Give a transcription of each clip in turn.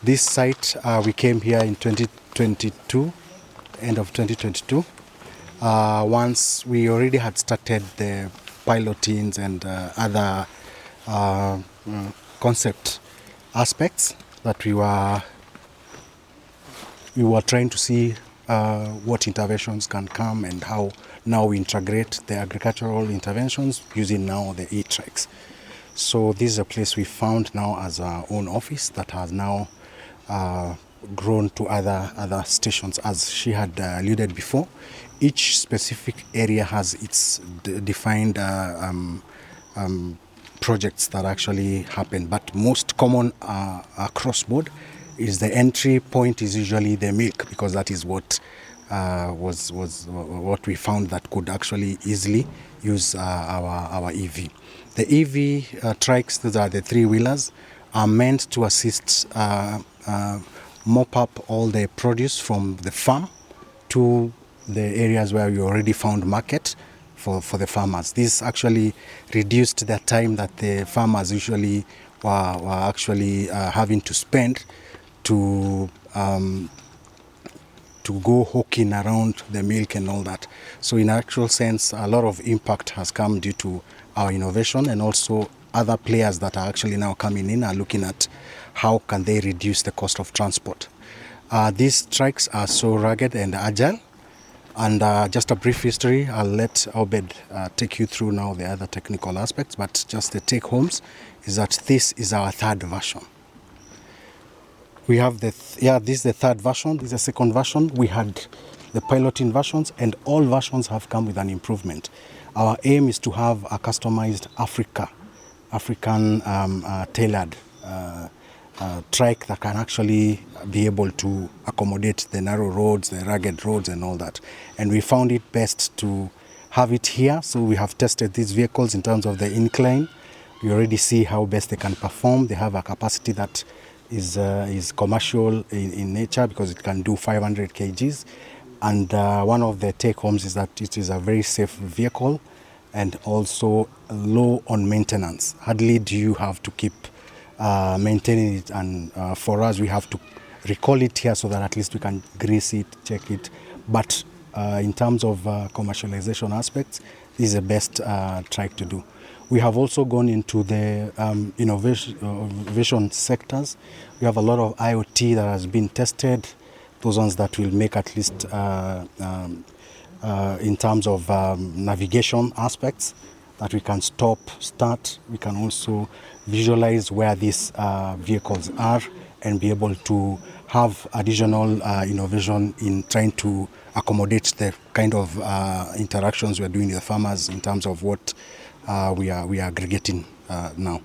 This site, we came here in 2022, end of 2022. Once we already had started the pilotings and other concept aspects that we were trying to see what interventions can come and how now we integrate the agricultural interventions using now the e-tracks. So this is a place we found now as our own office that has now grown to other stations, as she had alluded before. Each specific area has its defined projects that actually happen, but most common across board is the entry point is usually the milk, because that is what was what we found that could actually easily use our EV. The EV trikes, those are the three-wheelers, are meant to assist mop up all the produce from the farm to the areas where we already found market for the farmers. This actually reduced the time that the farmers usually were actually having to spend to go hawking around the milk and all that. So in actual sense, a lot of impact has come due to our innovation, and also other players that are actually now coming in are looking at how can they reduce the cost of transport. These trikes are so rugged and agile. And just a brief history, I'll let Obed take you through now the other technical aspects, but just the take-homes is that this is our third version. We have this is the third version, this is the second version. We had the piloting versions, and all versions have come with an improvement. Our aim is to have a customized African tailored trike that can actually be able to accommodate the narrow roads, the rugged roads and all that. And we found it best to have it here. So we have tested these vehicles in terms of the incline. We already see how best they can perform. They have a capacity that is commercial in nature, because it can do 500 kgs. And one of the take-homes is that it is a very safe vehicle and also low on maintenance. Hardly do you have to keep maintaining it, and for us we have to recall it here so that at least we can grease it, check it. But in terms of commercialization aspects, this is the best trike to do. We have also gone into the innovation sectors. We have a lot of IoT that has been tested, those ones that will make at least in terms of navigation aspects, that we can stop, start. We can also visualize where these vehicles are and be able to have additional innovation in trying to accommodate the kind of interactions we're doing with the farmers in terms of what we are aggregating now.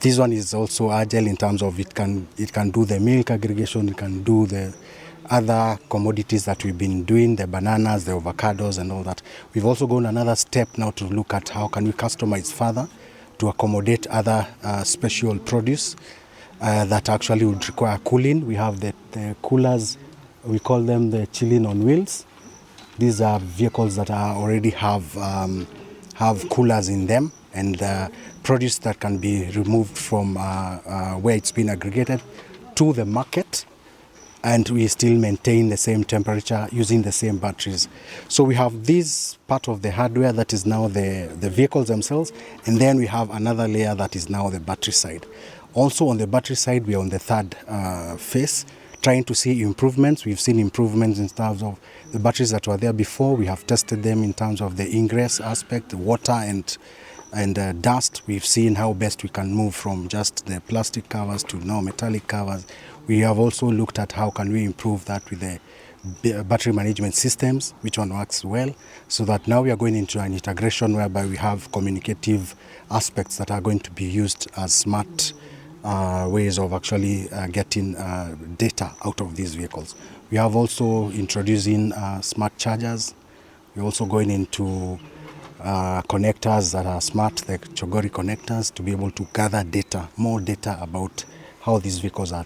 This one is also agile in terms of it can do the milk aggregation, it can do the other commodities that we've been doing, the bananas, the avocados and all that. We've also gone another step now to look at how can we customize further to accommodate other special produce that actually would require cooling. We have the coolers, we call them the chilling on wheels. These are vehicles that already have coolers in them, and produce that can be removed from where it's been aggregated to the market, and we still maintain the same temperature using the same batteries. So we have this part of the hardware that is now the vehicles themselves, and then we have another layer that is now the battery side. Also on the battery side, we are on the third phase, trying to see improvements. We've seen improvements in terms of the batteries that were there before. We have tested them in terms of the ingress aspect, the water and dust. We've seen how best we can move from just the plastic covers to now metallic covers. We have also looked at how can we improve that with the battery management systems, which one works well, so that now we are going into an integration whereby we have communicative aspects that are going to be used as smart ways of actually getting data out of these vehicles. We have also introducing smart chargers. We're also going into connectors that are smart, the Chogori connectors, to be able to gather data, more data about how these vehicles are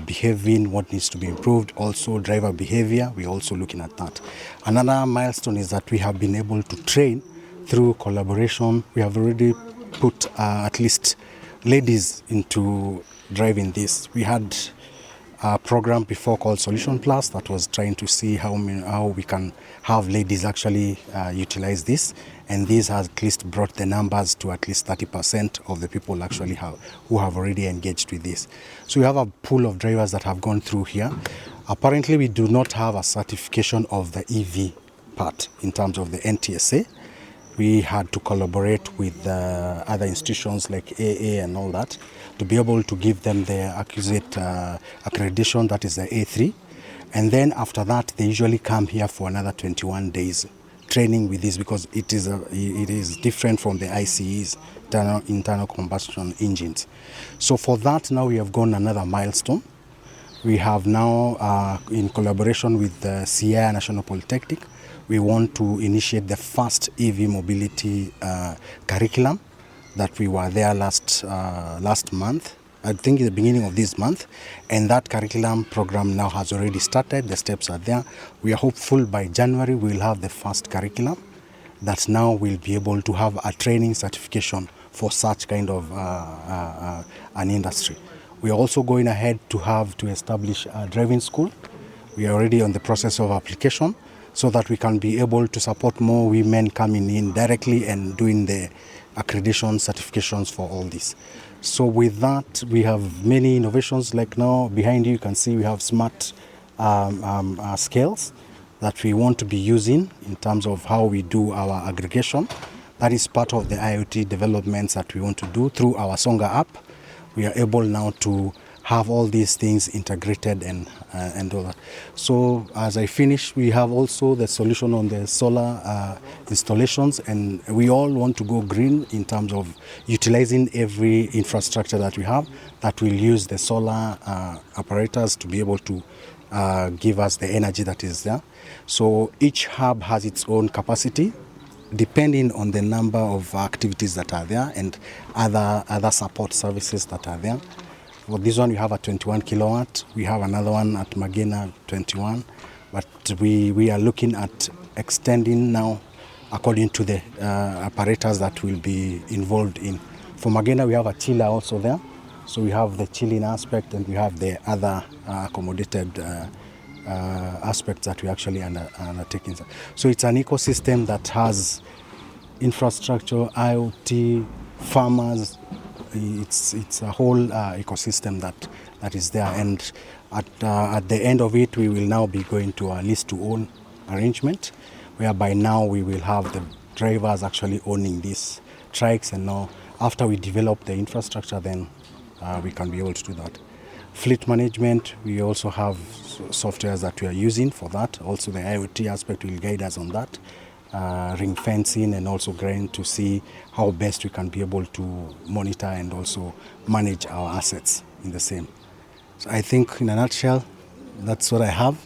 behaving, what needs to be improved. Also driver behavior, we're also looking at that. Another milestone is that we have been able to train through collaboration. We have already put at least ladies into driving this. We had a program before called Solution Plus that was trying to see how we can have ladies actually utilize this, and this has at least brought the numbers to at least 30% of the people actually who have already engaged with this. So we have a pool of drivers that have gone through here. Apparently we do not have a certification of the EV part in terms of the NTSA. We had to collaborate with other institutions like AA and all that to be able to give them the accurate accreditation, that is the A3. And then after that, they usually come here for another 21 days training with this, because it is different from the ICEs, internal combustion engines. So for that, now we have gone another milestone. We have now, in collaboration with the Sierra National Polytechnic, we want to initiate the first EV mobility curriculum that we were there last month, I think at the beginning of this month, and that curriculum program now has already started. The steps are there. We are hopeful by January we will have the first curriculum that now will be able to have a training certification for such kind of an industry. We are also going ahead to establish a driving school. We are already on the process of application, so that we can be able to support more women coming in directly and doing the accreditation certifications for all this. So with that, we have many innovations. Like now behind you can see we have smart scales that we want to be using in terms of how we do our aggregation. That is part of the IoT developments that we want to do through our Songa app. We are able now to have all these things integrated and all that. So as I finish, we have also the solution on the solar installations, and we all want to go green in terms of utilizing every infrastructure that we have that will use the solar apparatus to be able to give us the energy that is there. So each hub has its own capacity depending on the number of activities that are there and other support services that are there. For this one, we have a 21 kilowatt. We have another one at Magena, 21. But we are looking at extending now according to the apparatus that will be involved in. For Magena, we have a chiller also there. So we have the chilling aspect, and we have the other accommodated aspects that we actually undertaking. So it's an ecosystem that has infrastructure, IoT, farmers. It's a whole ecosystem that is there, and at the end of it, we will now be going to a lease-to-own arrangement, whereby now we will have the drivers actually owning these trikes, and now after we develop the infrastructure, then we can be able to do that. Fleet management, we also have softwares that we are using for that. Also the IoT aspect will guide us on that. Ring fencing, and also grain to see how best we can be able to monitor and also manage our assets in the same. So I think in a nutshell, that's what I have.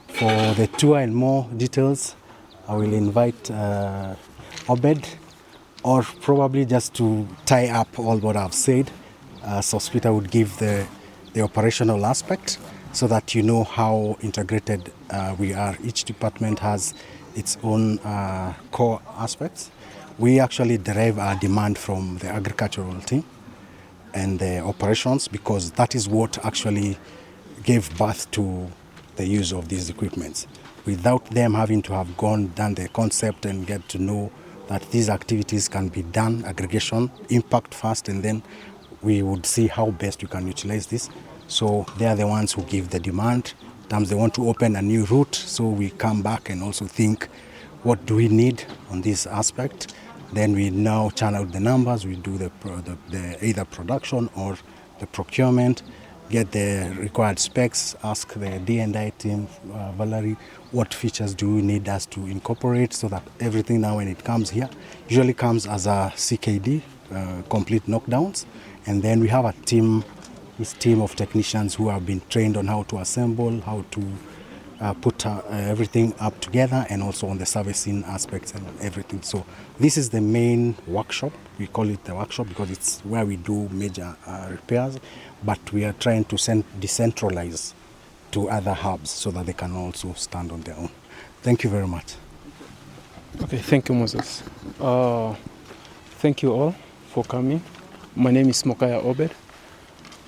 For the tour and more details, I will invite Obed, or probably just to tie up all what I've said, Sospita would give the operational aspect so that you know how integrated we are. Each department has its own core aspects. We actually derive our demand from the agricultural team and the operations, because that is what actually gave birth to the use of these equipments. Without them having to have done the concept and get to know that these activities can be done, aggregation, impact first, and then we would see how best we can utilize this. So they are the ones who give the demand. Sometimes they want to open a new route, so we come back and also think, what do we need on this aspect? Then we now channel the numbers, we do the either production or the procurement, get the required specs, ask the D&I team, Valerie, what features do you need us to incorporate, so that everything now when it comes here, usually comes as a CKD, complete knockdowns. And then we have a team of technicians who have been trained on how to assemble, how to put everything up together, and also on the servicing aspects and everything. So this is the main workshop. We call it the workshop because it's where we do major repairs, but we are trying to decentralize to other hubs so that they can also stand on their own. Thank you very much. Okay, thank you, Moses. Thank you all for coming. My name is Mokaya Obed.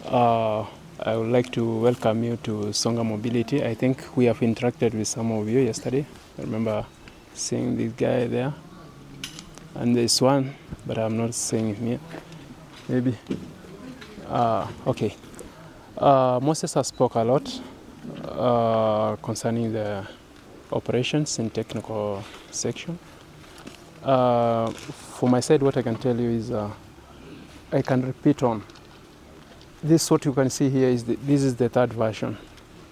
I would like to welcome you to Songa Mobility. I think we have interacted with some of you yesterday. I remember seeing this guy there. And there's one, but I'm not seeing him here. Maybe. Okay. Moses has spoke a lot concerning the operations and technical section. For my side, what I can tell you is I can repeat on. This, what you can see here, is this is the third version.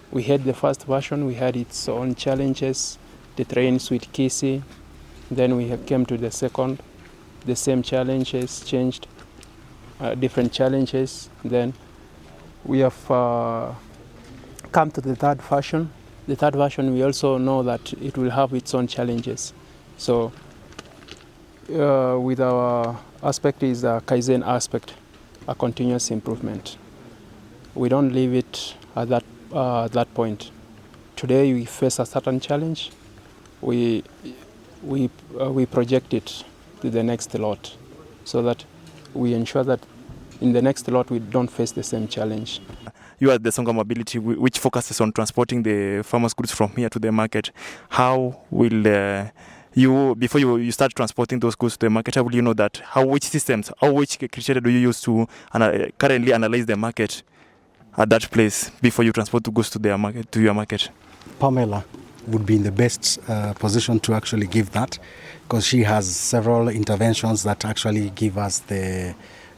We had the first version, we had its own challenges, the trains with Gusii. Then we came to the second, the same challenges changed, different challenges. Then we have come to the third version. The third version, we also know that it will have its own challenges. So with our aspect is a Kaizen aspect, a continuous improvement. We don't leave it at that point. Today we face a certain challenge, we project it to the next lot, so that we ensure that in the next lot we don't face the same challenge. You are the Songa Mobility, which focuses on transporting the farmers' goods from here to the market. How will you, before you start transporting those goods to the market, how will you know that? Which systems, which criteria do you use to currently analyze the market at that place before you transport the goods to their market, to your market? Pamela would be in the best position to actually give that, because she has several interventions that actually give us the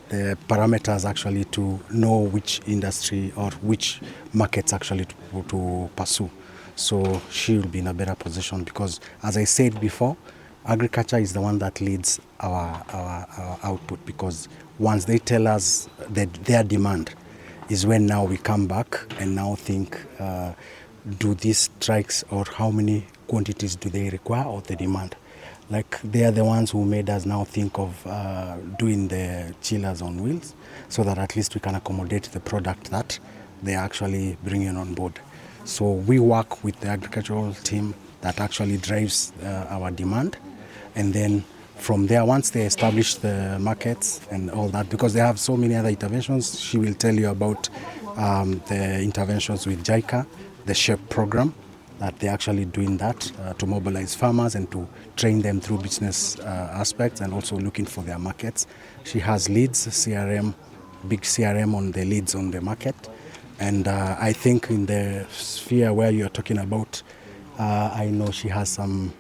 parameters actually to know which industry or which markets actually to pursue. So she will be in a better position, because as I said before, agriculture is the one that leads our output, because once they tell us that their demand is when now we come back and now think, do these strikes, or how many quantities do they require, or the demand. Like, they are the ones who made us now think of doing the chillers on wheels, so that at least we can accommodate the product that they are actually bringing on board. So we work with the agricultural team that actually drives our demand, and then from there, once they establish the markets and all that, because they have so many other interventions, she will tell you about the interventions with JICA, the SHAPE program, that they're actually doing that to mobilize farmers and to train them through business aspects, and also looking for their markets. She has leads, CRM, big CRM on the leads on the market. And I think in the sphere where you're talking about, I know she has an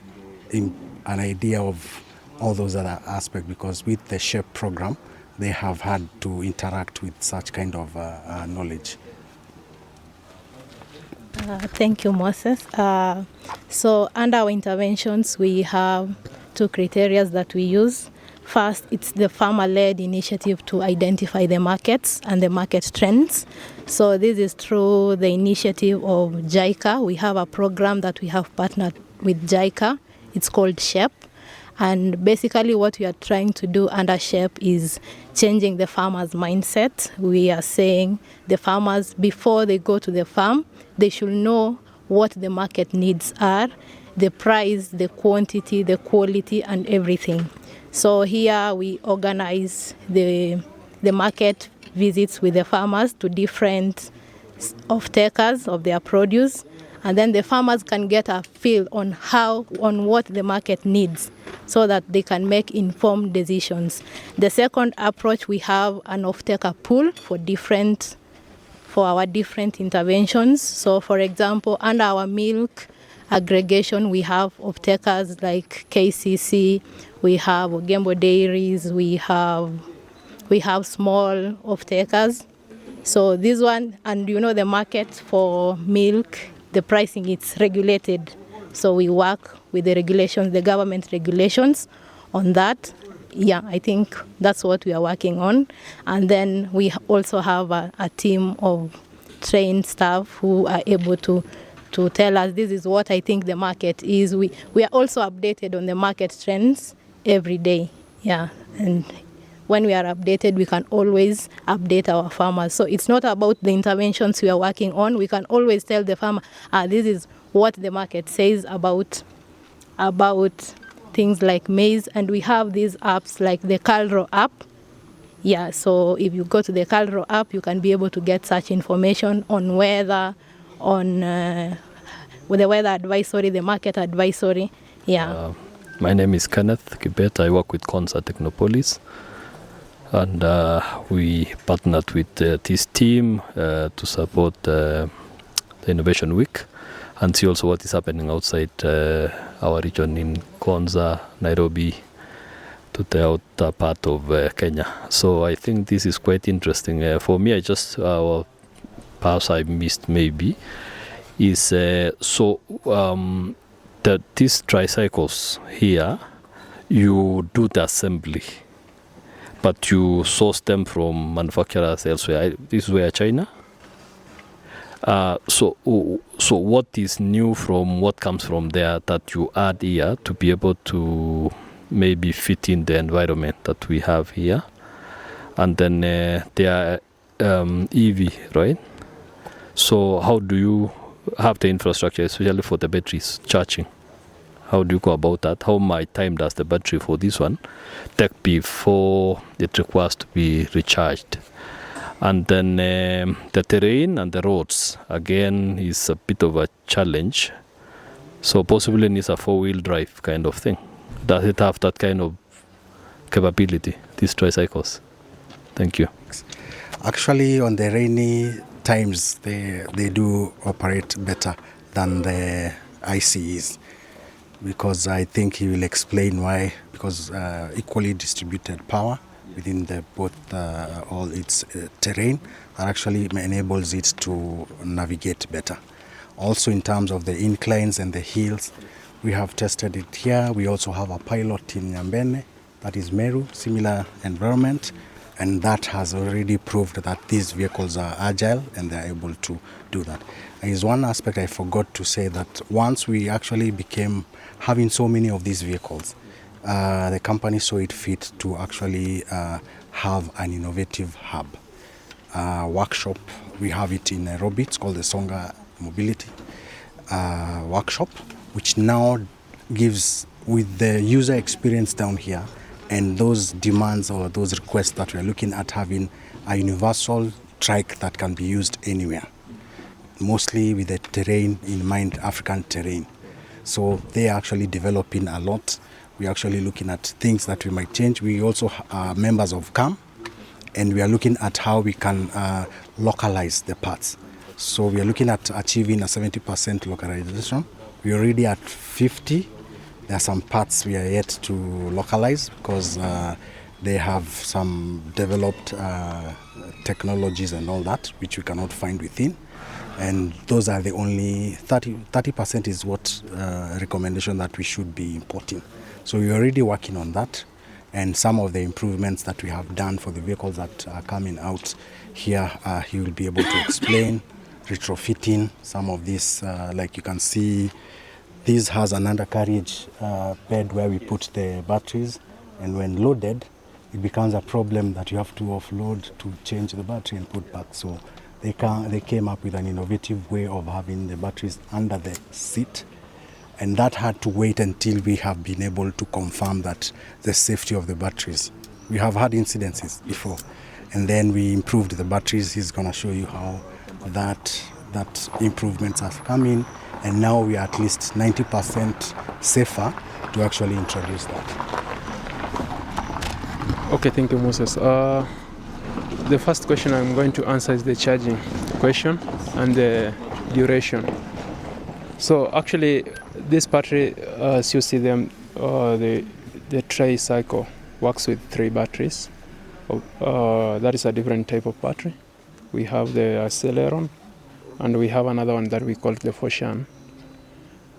idea of all those other aspects, because with the SHAPE program, they have had to interact with such kind of knowledge. Thank you, Moses. So under our interventions, we have two criteria that we use. First, it's the farmer-led initiative to identify the markets and the market trends. So this is through the initiative of JICA. We have a program that we have partnered with JICA. It's called SHAPE. And basically what we are trying to do under SHAPE is changing the farmer's mindset. We are saying the farmers, before they go to the farm, they should know what the market needs are, the price, the quantity, the quality, and everything. So here we organize the market visits with the farmers to different off-takers of their produce, and then the farmers can get a feel on what the market needs, so that they can make informed decisions. The second approach, we have an off-taker pool for our different interventions. So for example, under our milk aggregation, we have off-takers like KCC, we have Ogembo Dairies, we have small off-takers. So this one, and the market for milk, the pricing, it's regulated. So we work with the regulations, the government regulations on that. Yeah, I think that's what we are working on. And then we also have a team of trained staff who are able to tell us this is what I think the market is. We are also updated on the market trends every day. Yeah, and when we are updated, we can always update our farmers. So it's not about the interventions we are working on. We can always tell the farmer, this is what the market says about things like maize. And we have these apps like the Calro app. Yeah, so if you go to the Calro app, you can be able to get such information on weather, on with the weather advisory, the market advisory. Yeah. My name is Kenneth Kibet. I work with Consa Technopolis, and we partnered with this team to support the Innovation Week and see also what is happening outside our region in Konza, Nairobi, to the outer part of Kenya. So I think this is quite interesting. For me, I just, perhaps I missed maybe, is that these tricycles here, you do the assembly, but you source them from manufacturers elsewhere. This is where China. So what is new from what comes from there that you add here to be able to maybe fit in the environment that we have here? And then there are EV, right? So how do you have the infrastructure, especially for the batteries charging? How do you go about that? How much time does the battery for this one take before it requires to be recharged? And then the terrain and the roads, again, is a bit of a challenge. So possibly needs a four-wheel drive kind of thing. Does it have that kind of capability, these tricycles? Thank you. Actually, on the rainy times, they do operate better than the ICEs, because I think he will explain why. Because equally distributed power within the both all its terrain that actually enables it to navigate better. Also, in terms of the inclines and the hills, we have tested it here. We also have a pilot in Nyambene, that is Meru, similar environment, and that has already proved that these vehicles are agile and they're able to do that. There is one aspect I forgot to say, that once we actually became having so many of these vehicles, the company saw it fit to actually have an innovative hub workshop. We have it in Nairobi. It's called the Songa Mobility Workshop, which now gives, with the user experience down here and those demands or those requests that we are looking at, having a universal trike that can be used anywhere, mostly with the terrain in mind, African terrain. So they are actually developing a lot. We're actually looking at things that we might change. We also are members of CAM, and we are looking at how we can localize the parts. So we are looking at achieving a 70% localization. We're already at 50. There are some parts we are yet to localize because they have some developed technologies and all that, which we cannot find within. And those are the only 30% is what recommendation that we should be importing. So we're already working on that. And some of the improvements that we have done for the vehicles that are coming out here, he will be able to explain, retrofitting some of this. Like you can see, this has an undercarriage bed where we put the batteries, and when loaded, it becomes a problem that you have to offload to change the battery and put back. So they came up with an innovative way of having the batteries under the seat, and that had to wait until we have been able to confirm that the safety of the batteries. We have had incidences before, and then we improved the batteries. He's going to show you how that improvements have come in, and now we are at least 90% safer to actually introduce that. Okay, thank you, Moses. The first question I'm going to answer is the charging question and the duration. So actually, this battery, as you see them, the tricycle works with 3 batteries. That is a different type of battery. We have the Aceleron, and we have another one that we call the Foshan.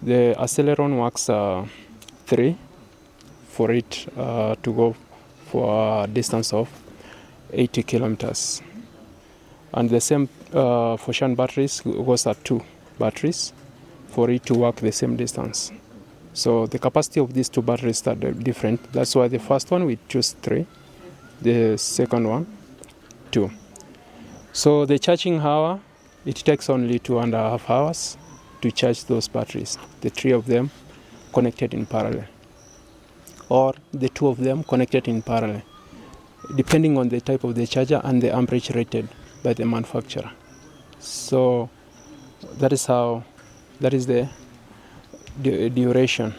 The Aceleron works 3 for it to go for a distance of 80 kilometers. And the same Foshan batteries goes at 2 batteries for it to work the same distance. So the capacity of these 2 batteries are different. That's why the first one we choose 3, the second one 2. So the charging hour, it takes only 2.5 hours to charge those batteries, the 3 of them connected in parallel, or the 2 of them connected in parallel. depending on the type of the charger and the amperage rated by the manufacturer. So that is the duration.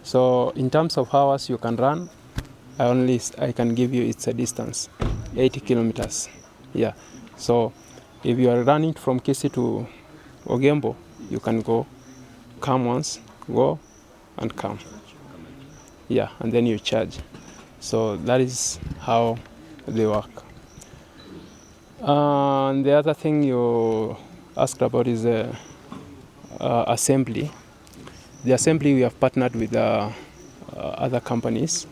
So in terms of hours you can run, I can give you it's a distance, 80 kilometers. Yeah. So if you are running from Gusii to Ogembo, you can come once, go and come. Yeah, and then you charge. So that is how they work. And the other thing you asked about is assembly. The assembly, we have partnered with other companies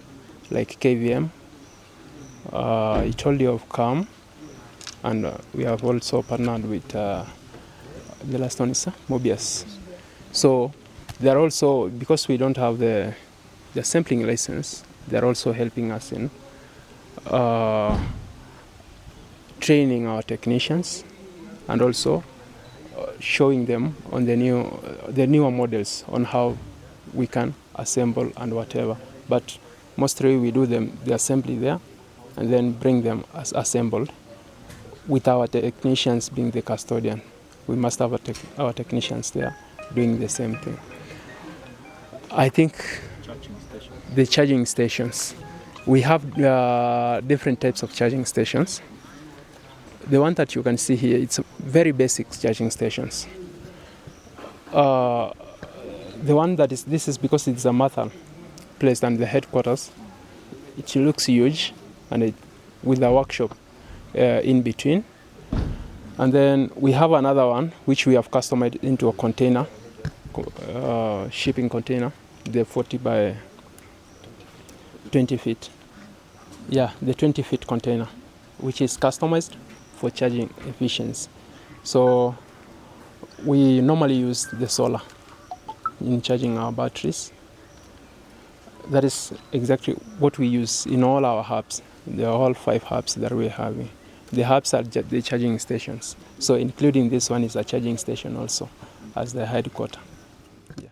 like KVM. I told you of CAM, and we have also partnered with the last one is Mobius. So they're also, because we don't have the sampling license, they're also helping us in training our technicians and also showing them on the newer models on how we can assemble and whatever. But mostly we do the assembly there and then bring them as assembled with our technicians being the custodian. We must have our technicians there doing the same thing. I think the charging stations. We have different types of charging stations. The one that you can see here, it's very basic charging stations. The one this is because it's a Mathal placed on the headquarters. It looks huge, and with a workshop in between. And then we have another one which we have customized into a container, shipping container, the 40 by 20 feet. Yeah, the 20 feet container, which is customized for charging efficiency. So we normally use the solar in charging our batteries. That is exactly what we use in all our hubs. There are all 5 hubs that we're having. The hubs are the charging stations. So including this one is a charging station also as the headquarters. Yeah.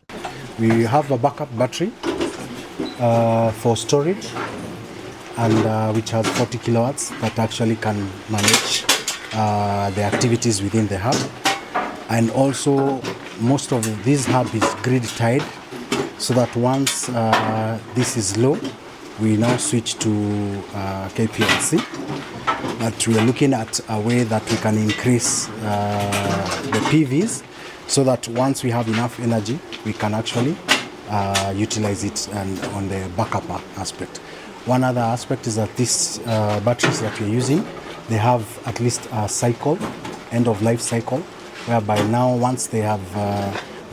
We have a backup battery for storage, and which has 40 kilowatts that actually can manage the activities within the hub. And also most of this hub is grid tied, so that once this is low, we now switch to KPLC. But we are looking at a way that we can increase the PVs, so that once we have enough energy, we can actually utilize it on the backup aspect. One other aspect is that these batteries that we're using, they have at least a cycle, end of life cycle, whereby now once they have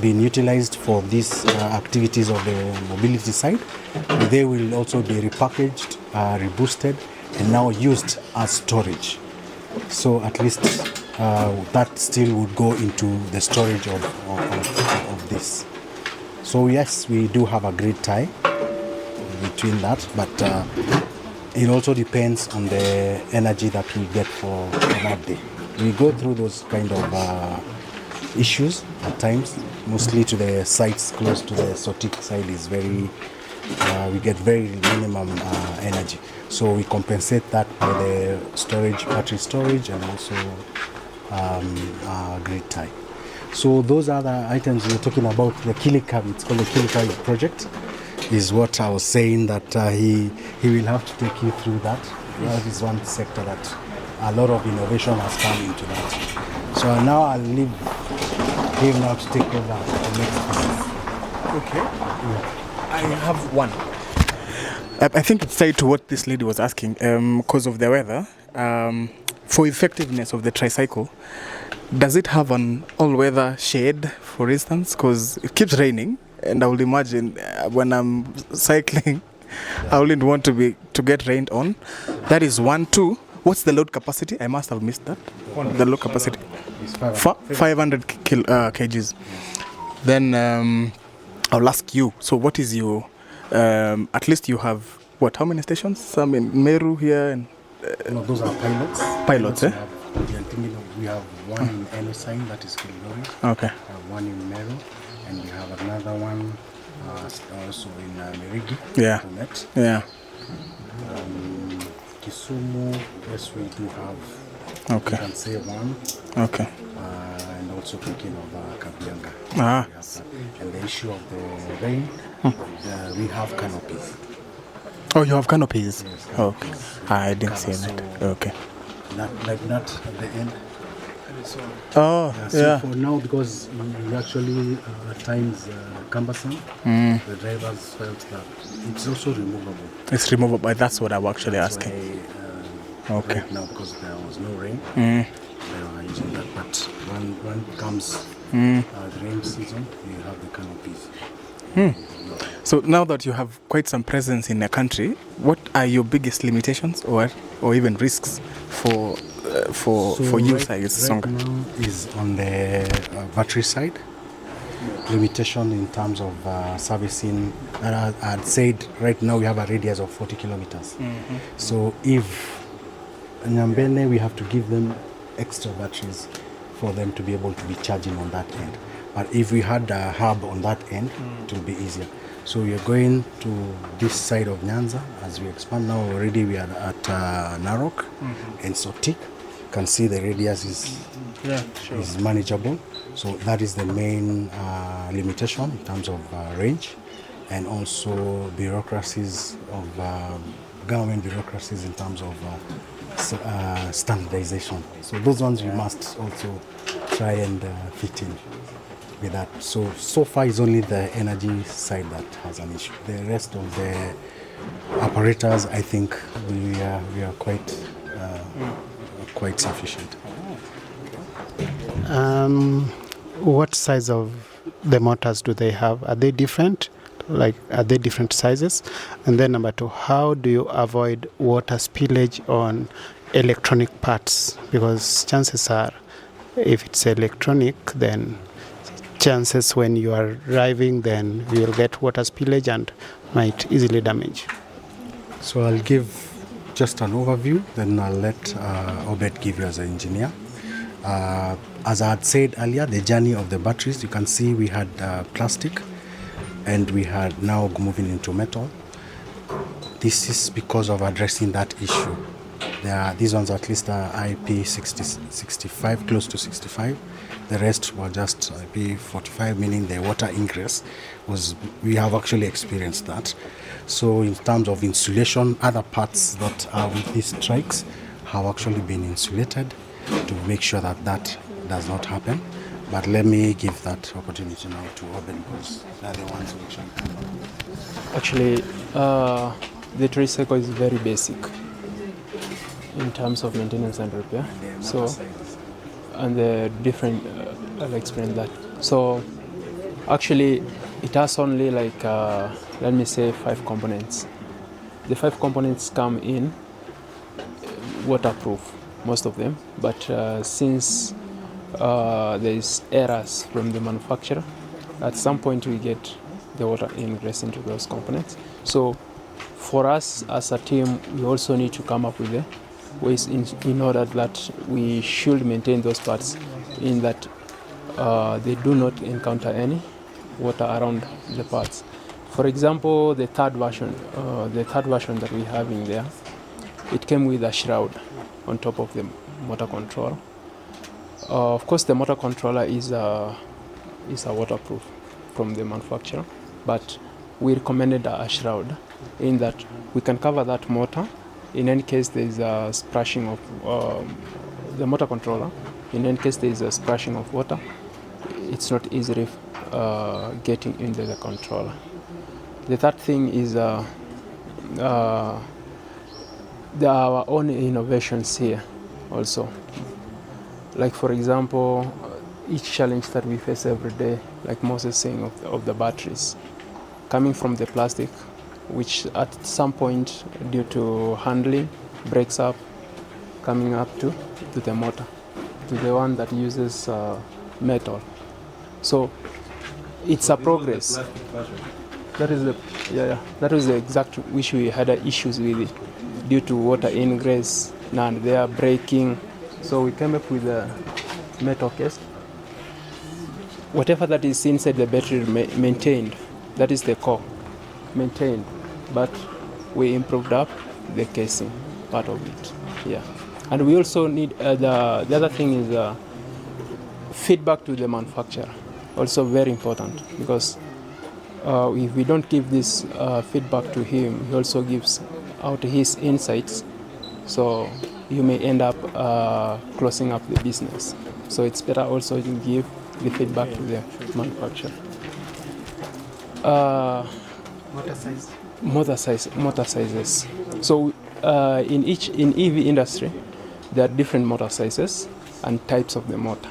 been utilized for these activities of the mobility side, they will also be repackaged, reboosted, and now used as storage. So at least that still would go into the storage of this. So yes, we do have a grid tie between that, but it also depends on the energy that we get for that day. We go through those kind of issues at times, mostly to the sites close to the Sotik side is very, we get very minimum energy. So we compensate that by the storage, battery storage, and also grid tie. So those are the items we're talking about. The Kilikab, it's called the Kilikab project, is what I was saying that he will have to take you through that. That is one sector that a lot of innovation has come into that. So now I'll leave him now to take over the next piece. Okay. Yeah. I have one. I think it's tied to what this lady was asking, because of the weather. For effectiveness of the tricycle, does it have an all-weather shade, for instance? Because it keeps raining, and I would imagine when I'm cycling, I wouldn't want to get rained on. That is 1. 2. What's the load capacity? I must have missed that. The load capacity. 500 kgs. Then I'll ask you. So what is your? At least you have what? How many stations? Some in Meru here and. No, those are pilots. Pilots, eh? We have one in Enosine, that is Kilgori. Okay. We have one in Meru, and we have another one also in Merigi. Yeah. Punet. Yeah. Kisumu, yes, we do have. Okay. You can say one. Okay. And also thinking of Kabianga. Ah. We have that. And the issue of the rain, we have canopies. Oh, you have canopies? Yes, Okay. I didn't see So, that. Okay. Not at the end. Oh, So for now, because we actually at times cumbersome, the drivers felt that it's also removable. It's removable. That's what I'm actually That's asking. why, Okay. right now, because there was no rain, they were using that. But when comes the rain season, we have the canopies. So now that you have quite some presence in the country, what are your biggest limitations or even risks for you, Songa? Right now is on the battery side. Limitation in terms of servicing. I'd said right now we have a radius of 40 kilometers. So if Nyambene, we have to give them extra batteries for them to be able to be charging on that end. But if we had a hub on that end, it will be easier. So we are going to this side of Nyanza as we expand now. Already we are at Narok and Sotik. You can see the radius is manageable. So that is the main limitation in terms of range, and also bureaucracies of government bureaucracies in terms of standardization. So those ones we must also try and fit in with that. So far it's only the energy side that has an issue. The rest of the apparatus, I think we are quite sufficient. What size of the motors do they have? Are they different? Like, are they different sizes? And then number two, how do you avoid water spillage on electronic parts? Because chances are, if it's electronic, then chances when you are driving, then you will get water spillage and might easily damage. So I'll give just an overview, then I'll let Obed give you as an engineer. As I had said earlier, the journey of the batteries, you can see we had plastic and we had now moving into metal. This is because of addressing that issue. These ones at least are IP65, close to 65. The rest were just IP45, meaning the water ingress we have actually experienced that. So in terms of insulation, other parts that are with these strikes have actually been insulated to make sure that does not happen. But let me give that opportunity now to Oben, because they're the ones who Actually, the tree cycle is very basic in terms of maintenance and repair. So, and the different, I'll explain that. So, actually, it has only like, let me say 5 components. The 5 components come in waterproof, most of them, but since there is errors from the manufacturer, at some point we get the water ingress into those components. So for us as a team, we also need to come up with the ways in order that we should maintain those parts in that they do not encounter any water around the parts. For example, the third version that we have in there, it came with a shroud on top of the motor controller. Of course, the motor controller is a waterproof from the manufacturer, but we recommended a shroud in that we can cover that motor. In any case, there is a splashing of the motor controller. In any case, there is a splashing of water. It's not easily getting into the controller. The third thing is there are our own innovations here also. Like for example, each challenge that we face every day, like Moses saying of the batteries, coming from the plastic, which at some point due to handling breaks up, coming up to the motor, to the one that uses metal. So it's a progress. That is that was the exact which we had issues with it due to water ingress and they are breaking. So we came up with a metal case. Whatever that is inside the battery maintained, that is the core, maintained. But we improved up the casing. part of it. Yeah, and we also need the other thing is feedback to the manufacturer. Also very important, because if we don't give this feedback to him, he also gives out his insights. So you may end up closing up the business. So it's better also to give the feedback to the manufacturer. Motor sizes. So in EV industry, there are different motor sizes and types of the motor.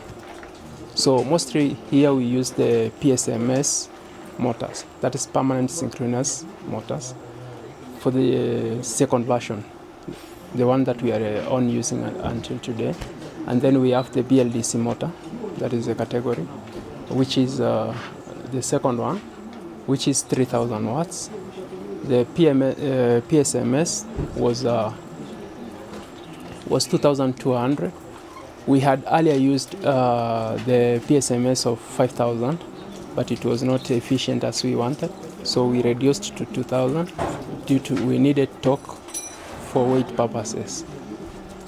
So mostly here we use the PSMS motors, that is permanent synchronous motors, for the second version, the one that we are on using until today. And then we have the BLDC motor, that is the category, which is the second one, which is 3,000 watts. The PSMS was 2,200. We had earlier used the PSMS of 5,000, but it was not efficient as we wanted. So we reduced to 2,000 due to we needed torque for weight purposes.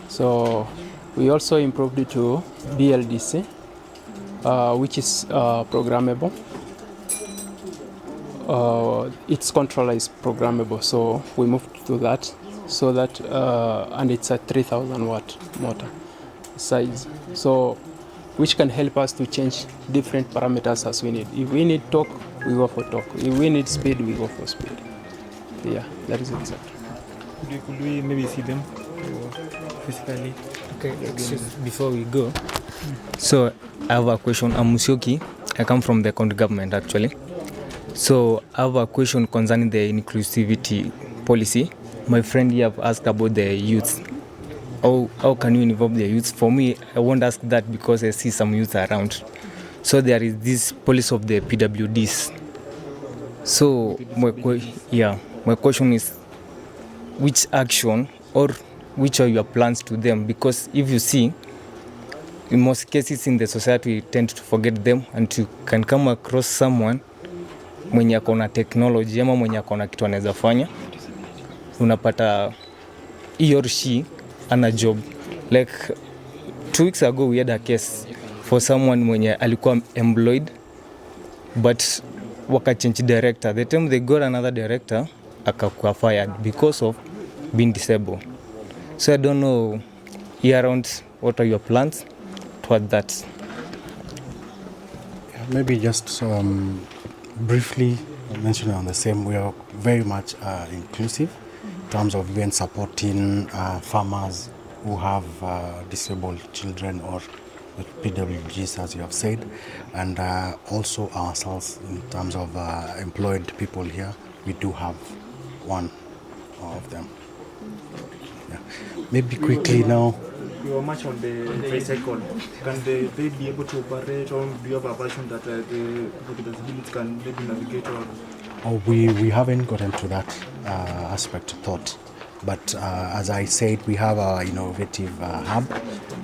So we also improved it to BLDC, which is programmable. Its controller is programmable, so we moved to that. So that and it's a 3,000 watt motor size, so which can help us to change different parameters as we need. If we need torque, we go for torque. If we need speed, we go for speed. Yeah, that is exactly. Could we maybe see them physically? Okay, before we go, so I have a question. I'm Musioki. I come from the county government actually. So I have a question concerning the inclusivity policy. My friend here have asked about the youth. How can you involve the youth? For me, I won't ask that because I see some youth around. So there is this policy of the PWDs. So my question is, which action or which are your plans to them? Because if you see, in most cases in the society, we tend to forget them, and you can come across someone mwenye akona technology ama mwenye akona kitu anaweza fanya, unapata he or she ana job. Like 2 weeks ago we had a case for someone mwenye alikuwa employed but wakachange director. The time they got another director, akakuwa fired because of being disabled. So I don't know here around, what are your plans toward that? Maybe just briefly mentioning on the same, we are very much inclusive in terms of even supporting farmers who have disabled children or the PWGs, as you have said, and also ourselves in terms of employed people here. We do have one of them. Yeah. Maybe quickly now. You are much on the tricycle. Can they be able to operate, or do you have a version that the people with disabilities can maybe navigate? Or? Oh, we haven't gotten to that aspect thought. But as I said, we have our innovative hub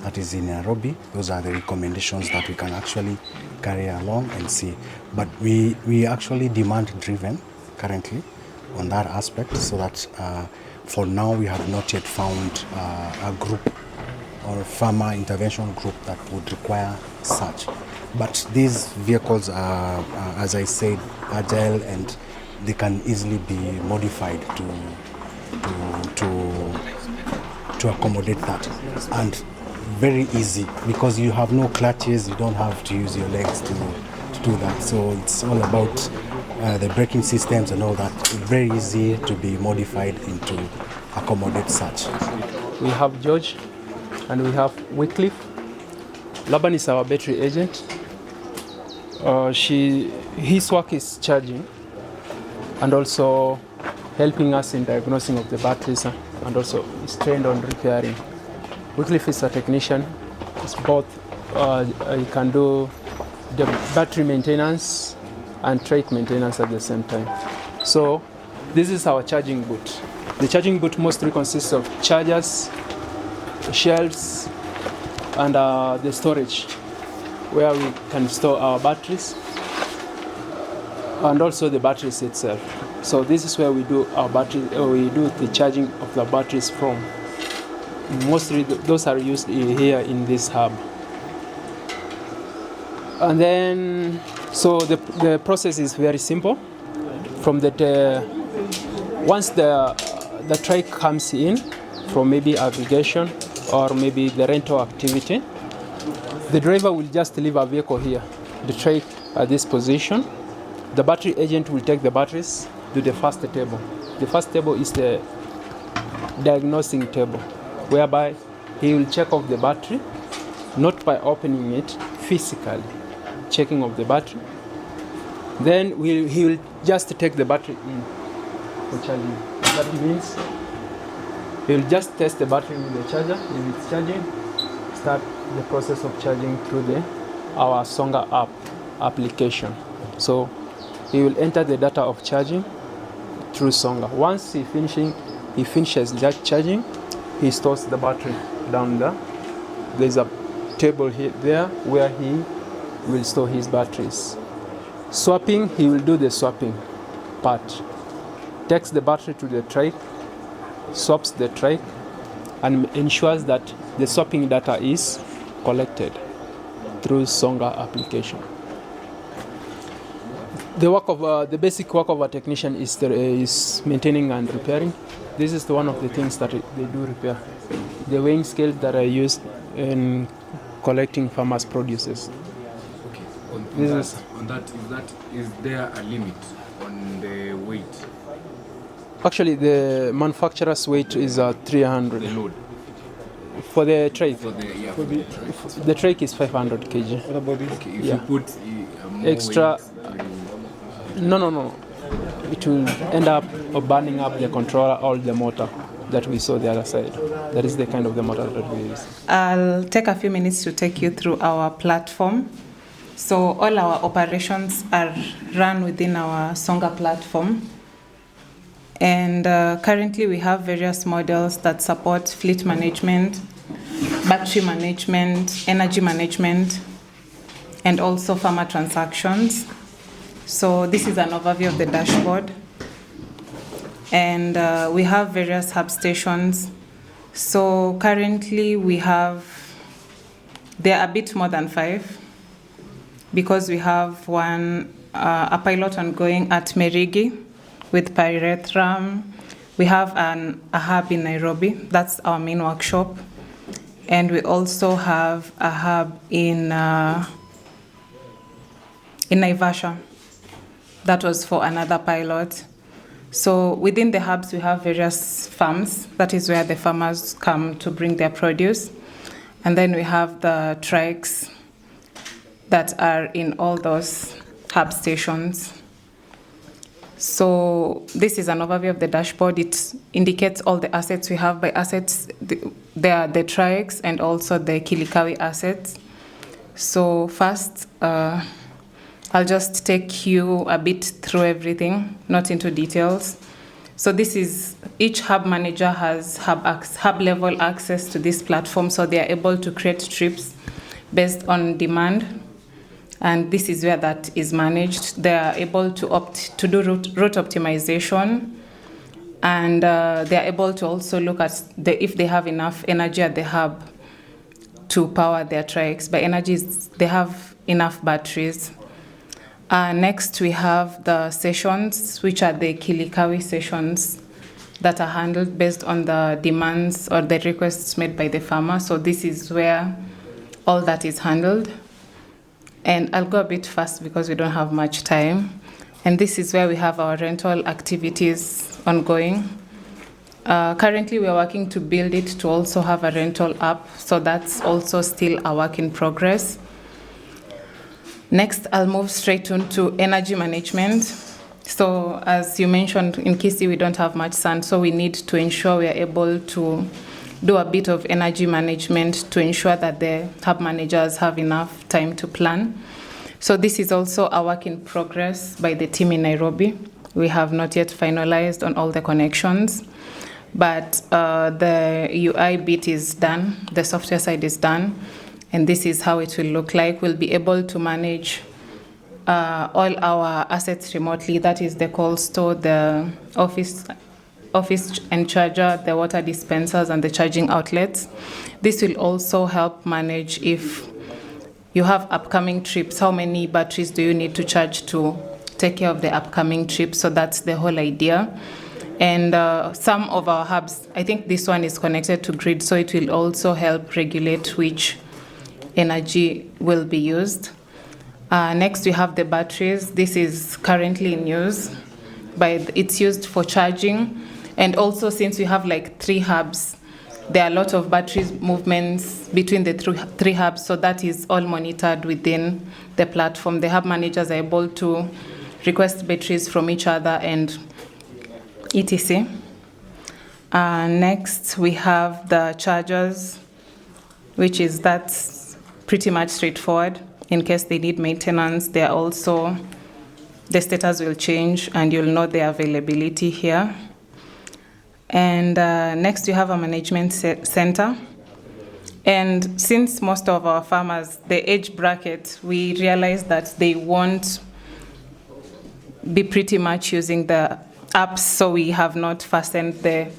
that is in Nairobi. Those are the recommendations that we can actually carry along and see. But we actually demand-driven currently on that aspect, so that for now we have not yet found a group or farmer intervention group that would require such. But these vehicles are, as I said, agile, and they can easily be modified to accommodate that. And very easy, because you have no clutches, you don't have to use your legs to do that. So it's all about the braking systems and all that. Very easy to be modified into accommodate such. We have George and we have Wycliffe. Laban is our battery agent. His work is charging and also helping us in diagnosing of the batteries, and also is trained on repairing. Wycliffe is a technician. It's both. He can do the battery maintenance and trade maintenance at the same time. So this is our charging booth. The charging booth mostly consists of chargers, shelves, and the storage where we can store our batteries, and also the batteries itself. So this is where we do our battery, we do the charging of the batteries from. Mostly those are used here in this hub. And then, so the process is very simple. From once the trike comes in from maybe aggregation or maybe the rental activity, the driver will just leave a vehicle here, the trike at this position. The battery agent will take the batteries to the first table. The first table is the diagnosing table, whereby he will check off the battery, not by opening it, physically checking of the battery. Then he will just take the battery in for charging. That means he will just test the battery with the charger. If it's charging, start the process of charging through our Songa app application. So he will enter the data of charging through Songa. Once he finishes that charging, he stores the battery down there. There's a table here there where he will store his batteries. Swapping, he will do the swapping part. Takes the battery to the trike, swaps the trike, and ensures that the swapping data is collected through Songa application. The basic work of a technician is maintaining and repairing. This is one of the things that they do repair. The weighing scales that are used in collecting farmers' produces. Is there a limit on the weight? Actually, the manufacturer's weight is 300. The load? For the trike. The trike is 500 kg. What about this? Okay, if you put more extra, weight, no. It will end up burning up the controller or the motor that we saw the other side. That is the kind of the motor that we use. I'll take a few minutes to take you through our platform. So all our operations are run within our Songa platform. And currently we have various models that support fleet management, battery management, energy management, and also farmer transactions. So this is an overview of the dashboard. And we have various hub stations. So currently there are a bit more than 5, because we have a pilot ongoing at Merigi with Pyrethrum. We have a hub in Nairobi, that's our main workshop. And we also have a hub in Naivasha. That was for another pilot. So within the hubs, we have various farms. That is where the farmers come to bring their produce. And then we have the trikes that are in all those hub stations. So this is an overview of the dashboard. It indicates all the assets we have. By assets, there are the trikes and also the Kilikawi assets. So first, I'll just take you a bit through everything, not into details. So each hub manager has hub level access to this platform, so they are able to create trips based on demand. And this is where that is managed. They are able to do route optimization, and they are able to also look at if they have enough energy at the hub to power their trikes. By energy, they have enough batteries. Next, we have the sessions, which are the Kilikawi sessions that are handled based on the demands or the requests made by the farmer. So this is where all that is handled. And I'll go a bit fast because we don't have much time. And this is where we have our rental activities ongoing. Currently, we are working to build it to also have a rental app. So that's also still a work in progress. Next, I'll move straight on to energy management. So as you mentioned, in Gusii, we don't have much sun, so we need to ensure we are able to do a bit of energy management to ensure that the hub managers have enough time to plan. So this is also a work in progress by the team in Nairobi. We have not yet finalized on all the connections, but the UI bit is done, the software side is done. And this is how it will look like. We'll be able to manage all our assets remotely. That is the cold store, the office office and charger, the water dispensers, and the charging outlets. This will also help manage if you have upcoming trips, how many batteries do you need to charge to take care of the upcoming trips? So that's the whole idea. And some of our hubs, I think this one is connected to grid, so it will also help regulate which energy will be used. Next, we have the batteries. This is currently in use, but it's used for charging. And also, since we have like 3 hubs, there are a lot of batteries movements between the 3 hubs, so that is all monitored within the platform. The hub managers are able to request batteries from each other and etc. Next, we have the chargers, which is that's pretty much straightforward. In case they need maintenance, they are also, the status will change and you'll know the availability here. And next, we have a management center. And since most of our farmers, the age bracket, we realized that they won't be pretty much using the apps, so we have not fastened the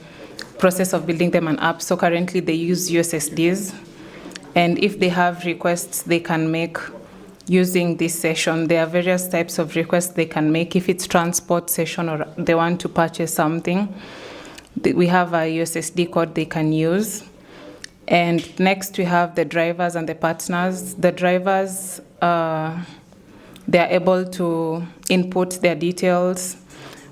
process of building them an app. So currently they use USSDs, and if they have requests they can make using this session. There are various types of requests they can make. If it's transport session or they want to purchase something, we have a USSD code they can use. And next we have the drivers and the partners. The drivers, they are able to input their details.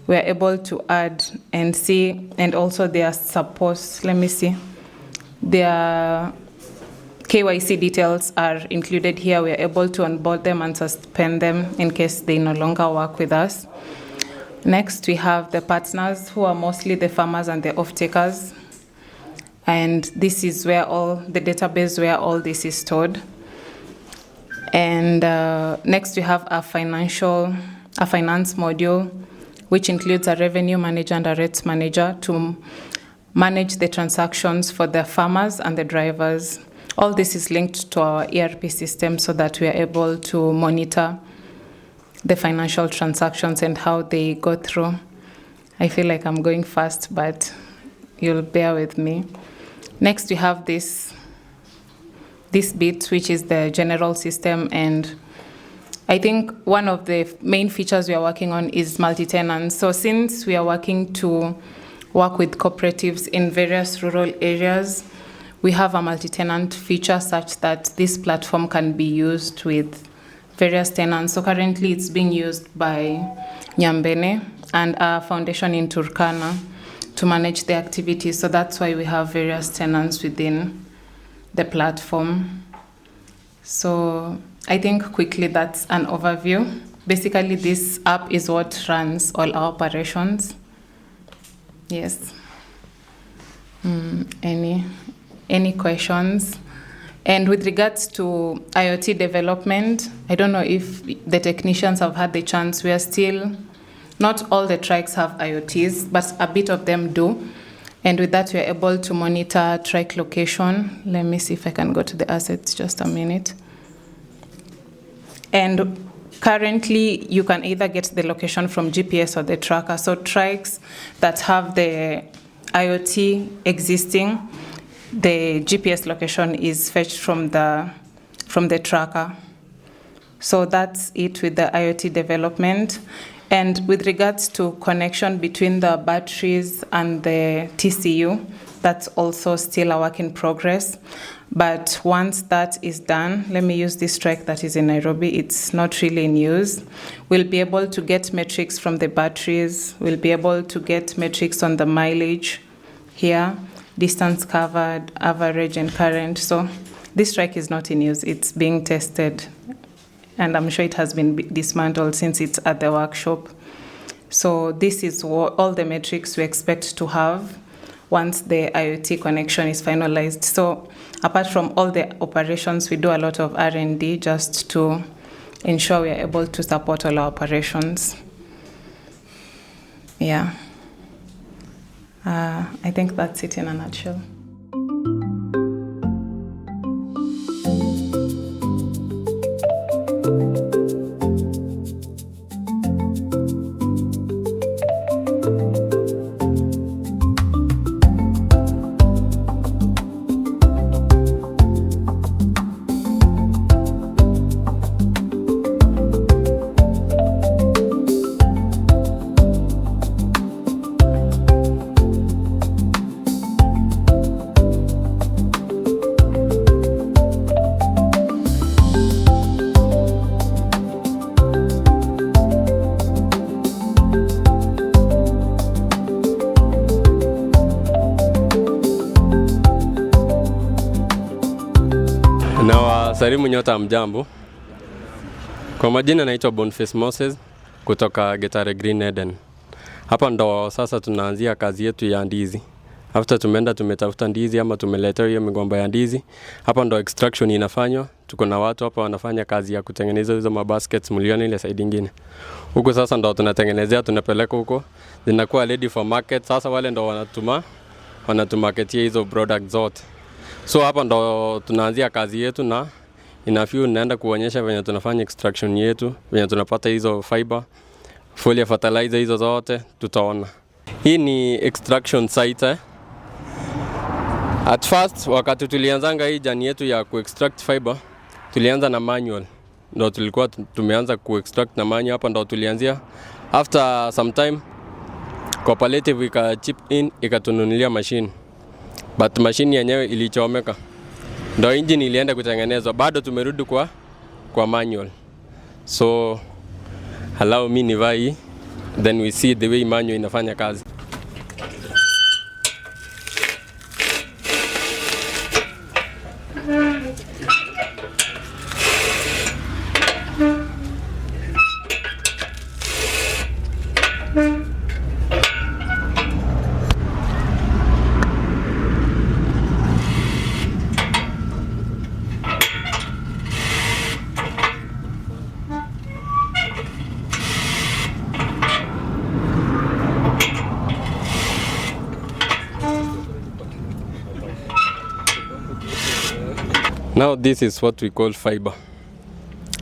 We are able to add and see, and also they are supposed, let me see, their KYC details are included here. We are able to onboard them and suspend them in case they no longer work with us. Next, we have the partners, who are mostly the farmers and the off-takers. And this is where all the database where all this is stored. And next, we have a finance module, which includes a revenue manager and a rates manager to manage the transactions for the farmers and the drivers. All this is linked to our ERP system so that we are able to monitor the financial transactions and how they go through. I feel like I'm going fast, but you'll bear with me. Next, we have this bit, which is the general system, and I think one of the main features we are working on is multi-tenant. So since we are working to work with cooperatives in various rural areas, we have a multi-tenant feature such that this platform can be used with various tenants. So currently it's being used by Nyambene and our foundation in Turkana to manage the activities. So that's why we have various tenants within the platform. So I think quickly that's an overview. Basically, this app is what runs all our operations. Yes. Any questions? And with regards to IoT development, I don't know if the technicians have had the chance. We are still, not all the trikes have IoTs, but a bit of them do. And with that, we are able to monitor trike location. Let me see if I can go to the assets just a minute. And currently, you can either get the location from GPS or the tracker. So trikes that have the IoT existing, the GPS location is fetched from the tracker. So that's it with the IoT development. And with regards to connection between the batteries and the TCU, that's also still a work in progress. But once that is done, let me use this trike that is in Nairobi. It's not really in use. We'll be able to get metrics from the batteries. We'll be able to get metrics on the mileage here, distance covered, average, and current. So this trike is not in use. It's being tested, and I'm sure it has been dismantled since it's at the workshop. So this is all the metrics we expect to have once the IoT connection is finalized. So apart from all the operations, we do a lot of R&D just to ensure we are able to support all our operations. Yeah. I think that's it in a nutshell. Nawasalimu nyote mjambo. Kwa majina naitwa Boniface Moses kutoka Getare Green Eden. Hapa ndo sasa tunaanzia kazi yetu ya ndizi. After tumeenda tumetafuta ndizi ama tumeletea hiyo migomba ya ndizi. Hapa ndo extraction inafanywa. Tuko na watu hapa wanafanya kazi ya kutengeneza hizo mabaskets milioni ile side nyingine. Huko sasa ndo tunatengenezea, tunapeleka huko. Zinakuwa ready for market. Sasa wale ndo wanatumarketia hizo product zote. So hapa ndo tunaanzia kazi yetu na inafiu naenda kuonyesha venye tunafanya extraction yetu, venye tunapata hizo fiber, foliar fertilizer hizo zote tutaona. Hii ni extraction site. At first wakati tulianzanga hii jani yetu ya ku-extract fiber, tulianza na manual. Ndo tulikuwa tumeanza ku-extract na manual, hapa ndo tulianzia. After some time cooperative chip in ikatununulia machine. But machine yenyewe ilichomeka. Ndo engine ilienda kutengenezwa, bado tumerudi kwa manual. So allow me nivai, then we see the way manual inafanya kazi. Now this is what we call fiber.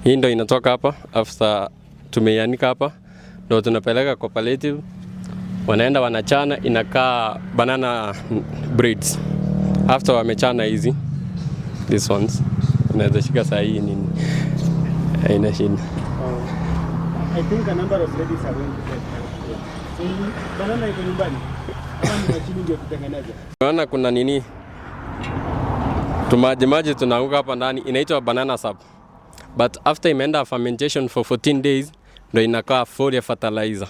Hii ndo inatoka hapa after tumeianika hapa, ndo tunapeleka cooperative. Wanaenda wanachana, inakaa banana breads. After wamechana hizi, these ones, unaweza shika saa hii nini, haina shida. I think a number of ladies are going to get so banana iko nyumbani. Kama ni machini ndio kutengeneza. Unaona kuna nini? Tumaji tunaunga hapa ndani, inaitwa banana sap. But after imeenda fermentation for 14 days, ndo inakaa foliar fertilizer.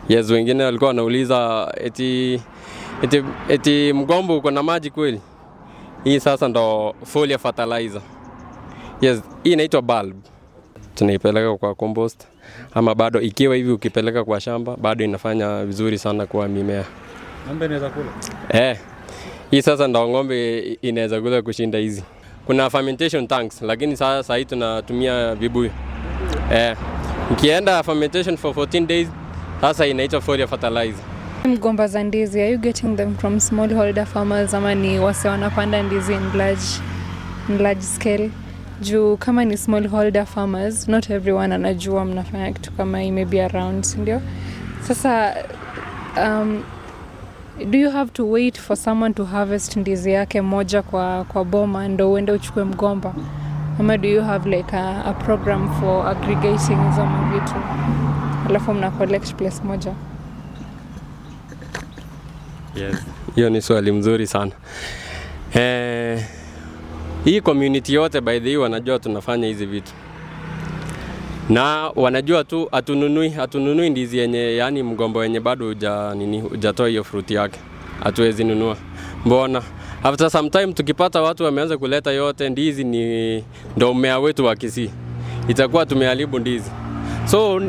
Yes, wengine walikuwa wanauliza eti mgombo uko na maji kweli? Hii sasa ndo foliar fertilizer. Yes, hii inaitwa bulb. Tunaipeleka kwa compost ama bado ikiwa hivi ukipeleka kwa shamba bado inafanya vizuri sana kwa mimea. Ng'ombe inaweza kula? Hii sasa ndo ng'ombe inaweza kula kushinda hizi. Kuna fermentation tanks lakini sasa hii tunatumia vibuyu. Ukienda fermentation for 14 days sasa inaitwa foliar fertilizer. Mgomba za ndizi, are you getting them from smallholder farmers ama ni wase wanapanda ndizi in large scale? Juu kama ni smallholder farmers, not everyone anajua mnafanya kitu kama hii, maybe around, ndio? Sasa do you have to wait for someone to harvest ndizi yake moja kwa boma ndo uende uchukue mgomba? Ama do you have like a program for aggregating hizo vitu alafu mna collect place moja? Yes, hiyo ni swali mzuri sana. Hii community yote by the way wanajua tunafanya hizi vitu. Na wanajua tu hatununui ndizi yenye, yani mgomba yenye bado hujatoa hiyo fruit yake. Hatuwezi nunua. Mbona? After some time tukipata watu wameanza kuleta yote ndizi ndo mmea wetu wa Gusii. Itakuwa tumeharibu ndizi. So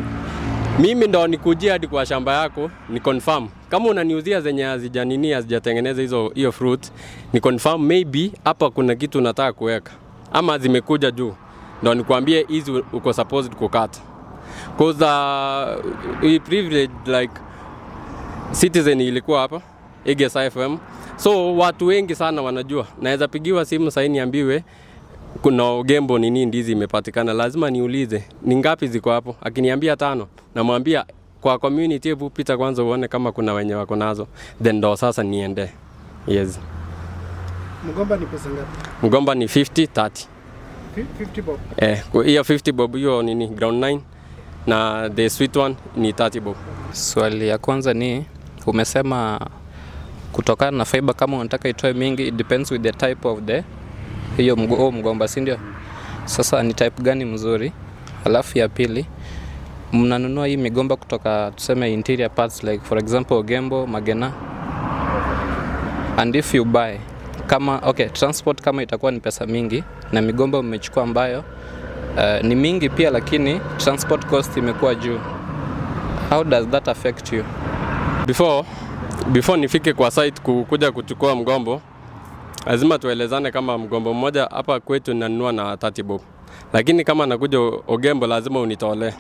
mimi ndo nikujia hadi kwa shamba yako ni confirm. Kama unaniuzia zenye hazijatengeneza hiyo fruit, ni confirm maybe hapa kuna kitu unataka kuweka ama zimekuja juu. Ndo nikwambie hizi uko supposed kukata. Because we privilege like Citizen ilikuwa hapa Gusii FM. So watu wengi sana wanajua. Naweza pigiwa simu sasa niambiwe kuna ugembo nini ndizi imepatikana, lazima niulize ni ngapi ziko hapo. Akiniambia 5, namwambia kwa community hebu pita kwanza uone kama kuna wenye wako nazo, then ndo sasa niende. Yes. Mgomba ni pesa ngapi? Mgomba ni 50-30. 50 bob. Hiyo 50 bob hiyo nini ground 9 na the sweet one ni 30 bob. Swali ya kwanza ni umesema kutokana na fiber kama unataka itoe mingi, it depends with the type of hiyo mgomba, si ndio? Sasa ni type gani mzuri? Alafu ya pili, mnanunua hii migomba kutoka tuseme interior parts like for example Ogembo, Magena. And if you buy kama transport kama itakuwa ni pesa mingi, na migomba umechukua ambayo ni mingi pia, lakini transport cost imekuwa juu. How does that affect you? Before nifike kwa site kuja kuchukua mgombo, lazima tuelezane kama mgombo mmoja hapa kwetu nanunua na 30 bob. Lakini kama nakuja Ogembo lazima unitole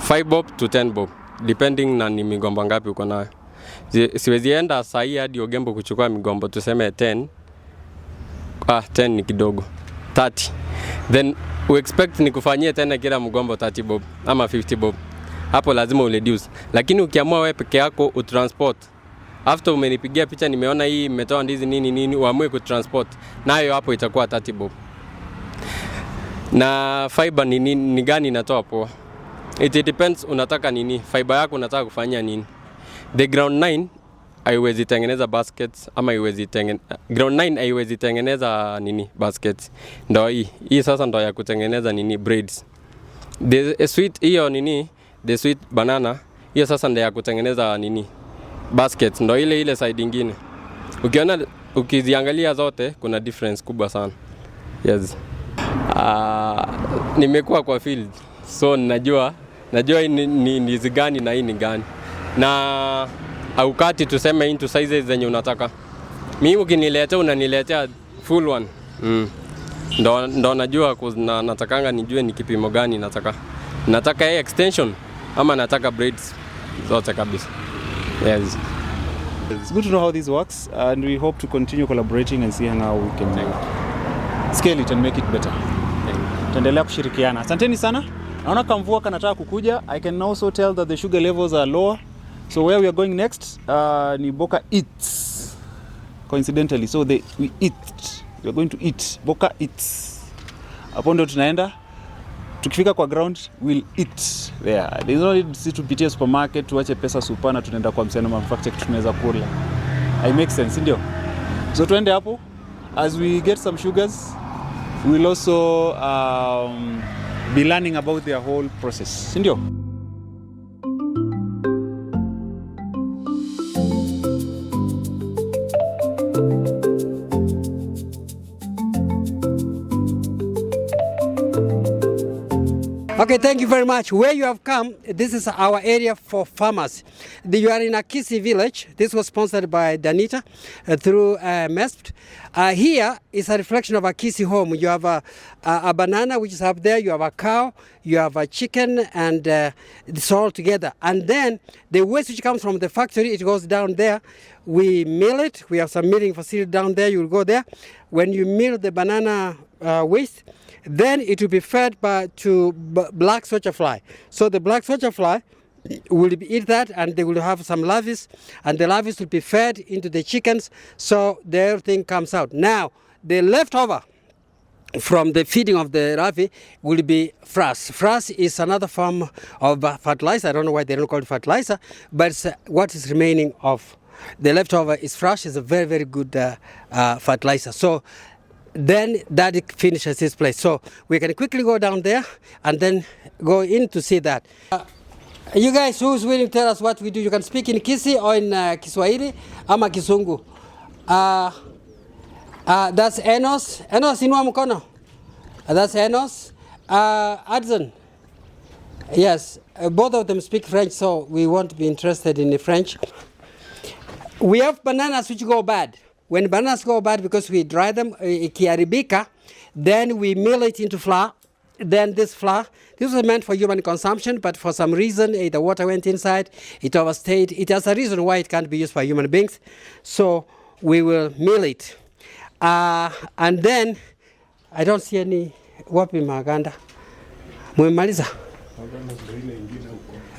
5 bob to 10 bob depending na ni migombo ngapi uko nayo. Siwezi enda saa hii hadi Ogembo kuchukua migombo tuseme 10. 10 ni kidogo. 30. Then we expect nikufanyie tena kila mgombo 30 bob ama 50 bob. Hapo lazima ureduce. Lakini ukiamua wewe peke yako utransport, after umenipigia picha nimeona hii imetoa ndizi nini uamue kutransport, nayo hapo itakuwa 30 bob. Na fiber ni gani inatoa poa? It depends unataka nini. Fiber yako unataka kufanyia nini? The ground 9 haiwezi tengeneza baskets ama ground 9 haiwezi tengeneza baskets. Ndio hii sasa ndio ya kutengeneza braids. The sweet the sweet banana hiyo sasa ndio ya kutengeneza baskets, ndio ile side nyingine. Ukiziangalia zote kuna difference kubwa sana. Yes. Nimekuwa kwa field, so najua ni ndizi gani na hii ni gani. Na aukati tuseme into sizes zenye unataka. Mimi ukiniletea unaniletea full one. Ndo najua natakanga nijue ni kipimo gani nataka. Nataka extension ama nataka braids zote kabisa. Yes. It's good to know how this works, and we hope to continue collaborating and seeing how we can scale it and make it better. Tuendelea kushirikiana. Asanteni sana. Naona kamvua kanataka kukuja. I can also tell that the sugar levels are lower. So where we are going next, ni Boka Eats. Coincidentally, so we eat. We are going to eat. Boka Eats. Hapo ndo tunaenda. Tukifika kwa ground, we'll eat there. There is no need to tupitie supermarket, tuache pesa supana, tunaenda kwa mseno manufacturer tunaweza kula. I make sense, ndio? So tuende hapo. As we get some sugars, we'll also be learning about their whole process, ndio? Okay, thank you very much. Where you have come, this is our area for farmers. You are in a Gusii village. This was sponsored by Danita through MESP. Here is a reflection of a Gusii home. You have a banana which is up there, you have a cow, you have a chicken, and it's all together. And then the waste which comes from the factory, it goes down there. We mill it. We have some milling facility down there. You will go there. When you mill the banana waste, then it will be fed to black soldier fly. So the black soldier fly will eat that, and they will have some larvae, and the larvae will be fed into the chickens, so the everything comes out. Now, the leftover from the feeding of the larvae will be frass. Frass is another form of fertilizer. I don't know why they don't call it fertilizer, but it's, what is remaining of the leftover is frass. Is a very, very good fertilizer. So then that finishes this place. So we can quickly go down there and then go in to see that. You guys, who's willing to tell us what we do? You can speak in Gusii or in Kiswahili ama Kisungu. That's Enos. Enos, inua mkono. That's Enos. Adson. Yes, both of them speak French, so we won't be interested in the French. We have bananas which go bad. When bananas go bad because we dry them, ikiharibika, then we mill it into flour. Then this flour, this was meant for human consumption, but for some reason the water went inside, it overstayed. It has a reason why it can't be used by human beings. So we will mill it. And then, I don't see any, wapi maganda? Mwemaliza?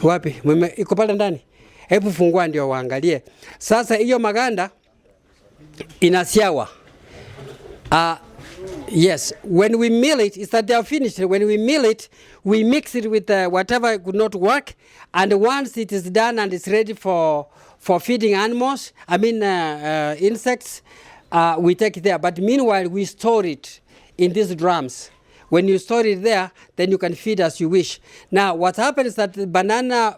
Wapi? Iko pale ndani? Hebu fungua ndio waangalie. Sasa hiyo maganda inasiawa. Yes, when we mill it, it's that they are finished. When we mill it, we mix it with whatever could not work. And once it is done and it's ready for feeding animals, insects, we take it there. But meanwhile, we store it in these drums. When you store it there, then you can feed as you wish. Now, what happens is that the banana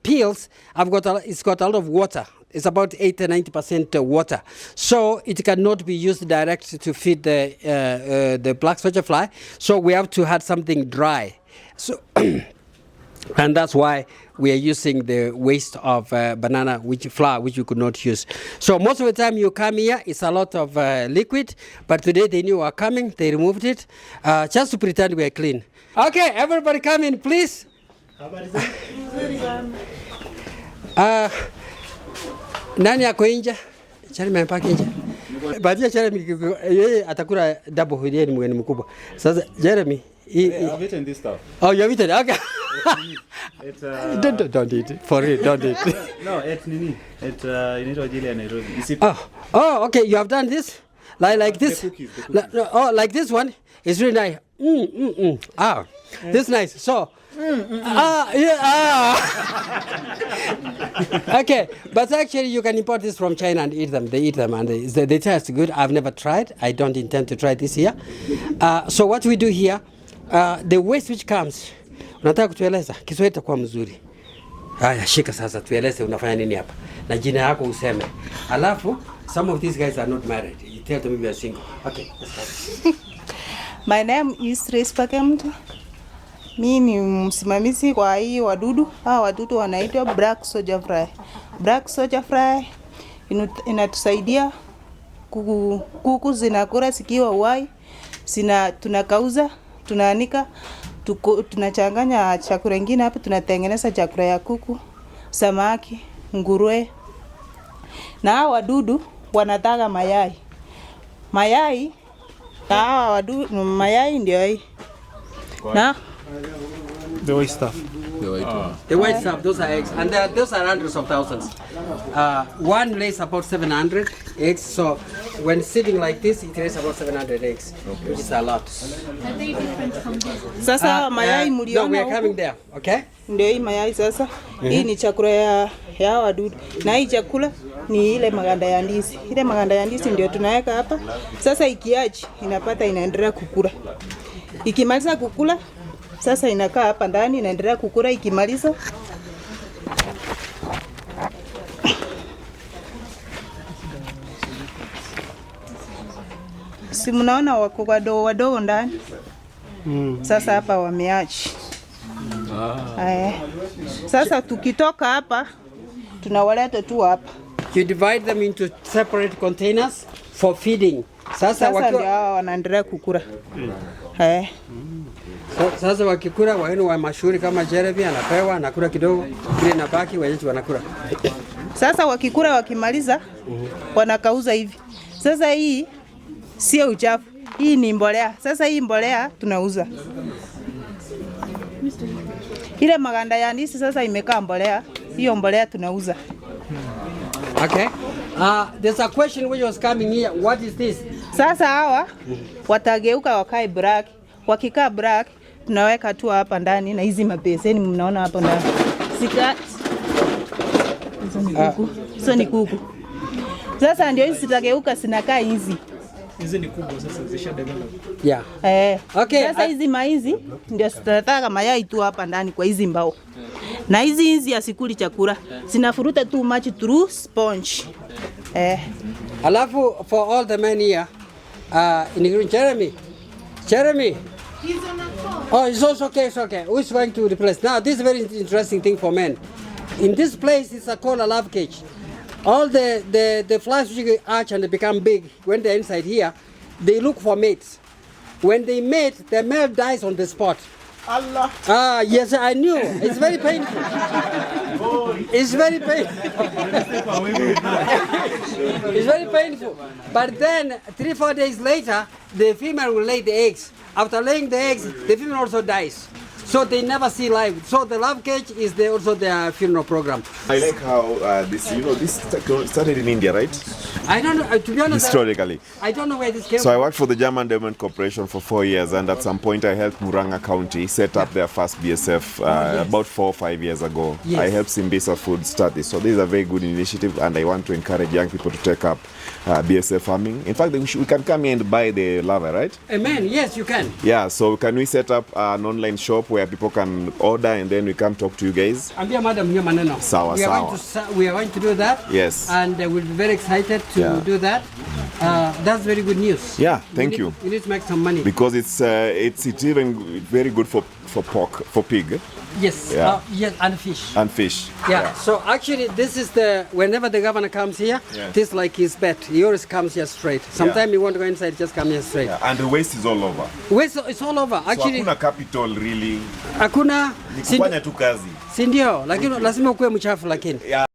peels, it's got a lot of water. is about 80-90% water. So it cannot be used direct to feed the black soldier fly. So we have to have something dry. So and that's why we are using the waste of banana flour, which you could not use. So most of the time you come here, it's a lot of liquid, but today they knew we were coming, they removed it, just to pretend we are clean. Okay, everybody come in, please. Nani ako nje? Jeremy mpaka nje. Baada Jeremy yeye atakula double, yeye ni mgeni mkubwa. Sasa Jeremy, I've eaten this stuff. Oh, you have eaten? Okay. It's don't eat it. For real, don't eat. No, it's nini. It's inaitwa jili ya Nairobi. Oh, okay. You have done this, like this. The cookies. Oh, like this one. It's really nice. This is nice. So. Okay, but actually you can import this from China and eat them. They eat them and they taste good. I've never tried. I don't intend to try this here. So what we do here, the waste which comes, unataka kutueleza Kiswahili itakuwa mzuri. Haya, shika sasa tueleze unafanya nini hapa. Na jina yako useme. Alafu some of these guys are not married. You tell them we are single. Okay, let's go. My name is Trace Pakemtu. Mi ni msimamizi kwa hii wadudu. Hawa wadudu wanaitwa black soldier fly. Black soldier fly inatusaidia kuku zinakula zikiwa uhai. Tunakauza, tunaanika, tunachanganya chakula ingine hapo, tunatengeneza chakula ya kuku, samaki, nguruwe. Na hawa wadudu wanataga mayai. Mayai, na hawa wadudu mayai ndio hii. Na the white stuff. The white stuff, those are eggs. And those are hundreds of thousands. One lays about 700 eggs. So when sitting like this, it lays about 700 eggs, which is a lot. Are they different from this? Sasa mayai mliona. No, we are coming there, okay? Ndio hii mayai sasa. Hii ni chakula ya wadudu. Na hii chakula ni ile maganda ya ndizi. Ile maganda ya ndizi ndio tunaweka hapa. Sasa ikiachi inapata inaendelea kukula. Ikimaliza kukula, sasa inakaa hapa ndani inaendelea kukula. Ikimaliza si mnaona wako wadogo ndani. Sasa hapa wameachi. Sasa tukitoka hapa tunawaleta tu hapa. You divide them into separate containers for feeding. Sasa ndio wanaendelea kukula. Sasa wakikula wenu wa mashuhuri kama Jeremy anapewa anakula kidogo, kile nabaki wenyeji wanakula. Sasa wakikula wakimaliza wanakauza hivi. Sasa hii sio uchafu. Hii ni mbolea. Sasa hii mbolea tunauza. Ile maganda ya ndizi sasa imekaa mbolea. Hiyo mbolea tunauza. Okay. There's a question which was coming here. What is this? Sasa hawa watageuka wakae black. Wakikaa black tunaweka tu hapa ndani na hizi mabeseni mnaona hapo ndani. Hizo ni kuku. Sasa ndio hizi zitageuka zinakaa hizi. Hizi ni kubwa sasa zisha develop. Yeah. Okay. Sasa hizi maizi ndio tutataka mayai tu hapa ndani kwa hizi mbao. Na hizi asikuli chakula. Zinafuruta too much through sponge. Alafu for all the men here, including Jeremy. He's on a phone. Oh, it's okay. Who is going to replace? Now, this is a very interesting thing for men. In this place, it's called a love cage. All the flies which arch and they become big, when they're inside here, they look for mates. When they mate, the male dies on the spot. Allah. Yes, I knew. It's very painful. It's very painful. It's very painful. But then, 3-4 days later, the female will lay the eggs. After laying the eggs, the female also dies. So they never see life. So the love cage is also their funeral program. I like how this started in India, right? I don't know, to be honest. Historically. I don't know where this came So from. I worked for the German Development Corporation for 4 years, and at some point I helped Muranga County set up their first BSF about 4 or 5 years ago. Yes. I helped Simbisa Food start this. So this is a very good initiative, and I want to encourage young people to take up BSF farming. In fact, we can come here and buy the larvae, right? Amen. Yes, you can. Yeah, so can we set up an online shop where where people can order and then we come talk to you guys? Ambia madam hiyo maneno. Sawa, we are sawa. We are going to do that. Yes. And we'll be very excited to do that. That's very good news. Yeah, thank you. We need to make some money. Because it's even very good for pork, for pig. Yes, yes, and fish. And fish. Yeah. So actually, this is whenever the governor comes here, this is like his bet. He always comes here straight. Sometimes you want to go inside, just come here straight. Yeah. And the waste is all over. Waste is all over. Actually, so hakuna capital really. Hakuna. Ni kufanya tu kazi. Si ndio? Lakini lazima ukuwe mchafu lakini. Yeah.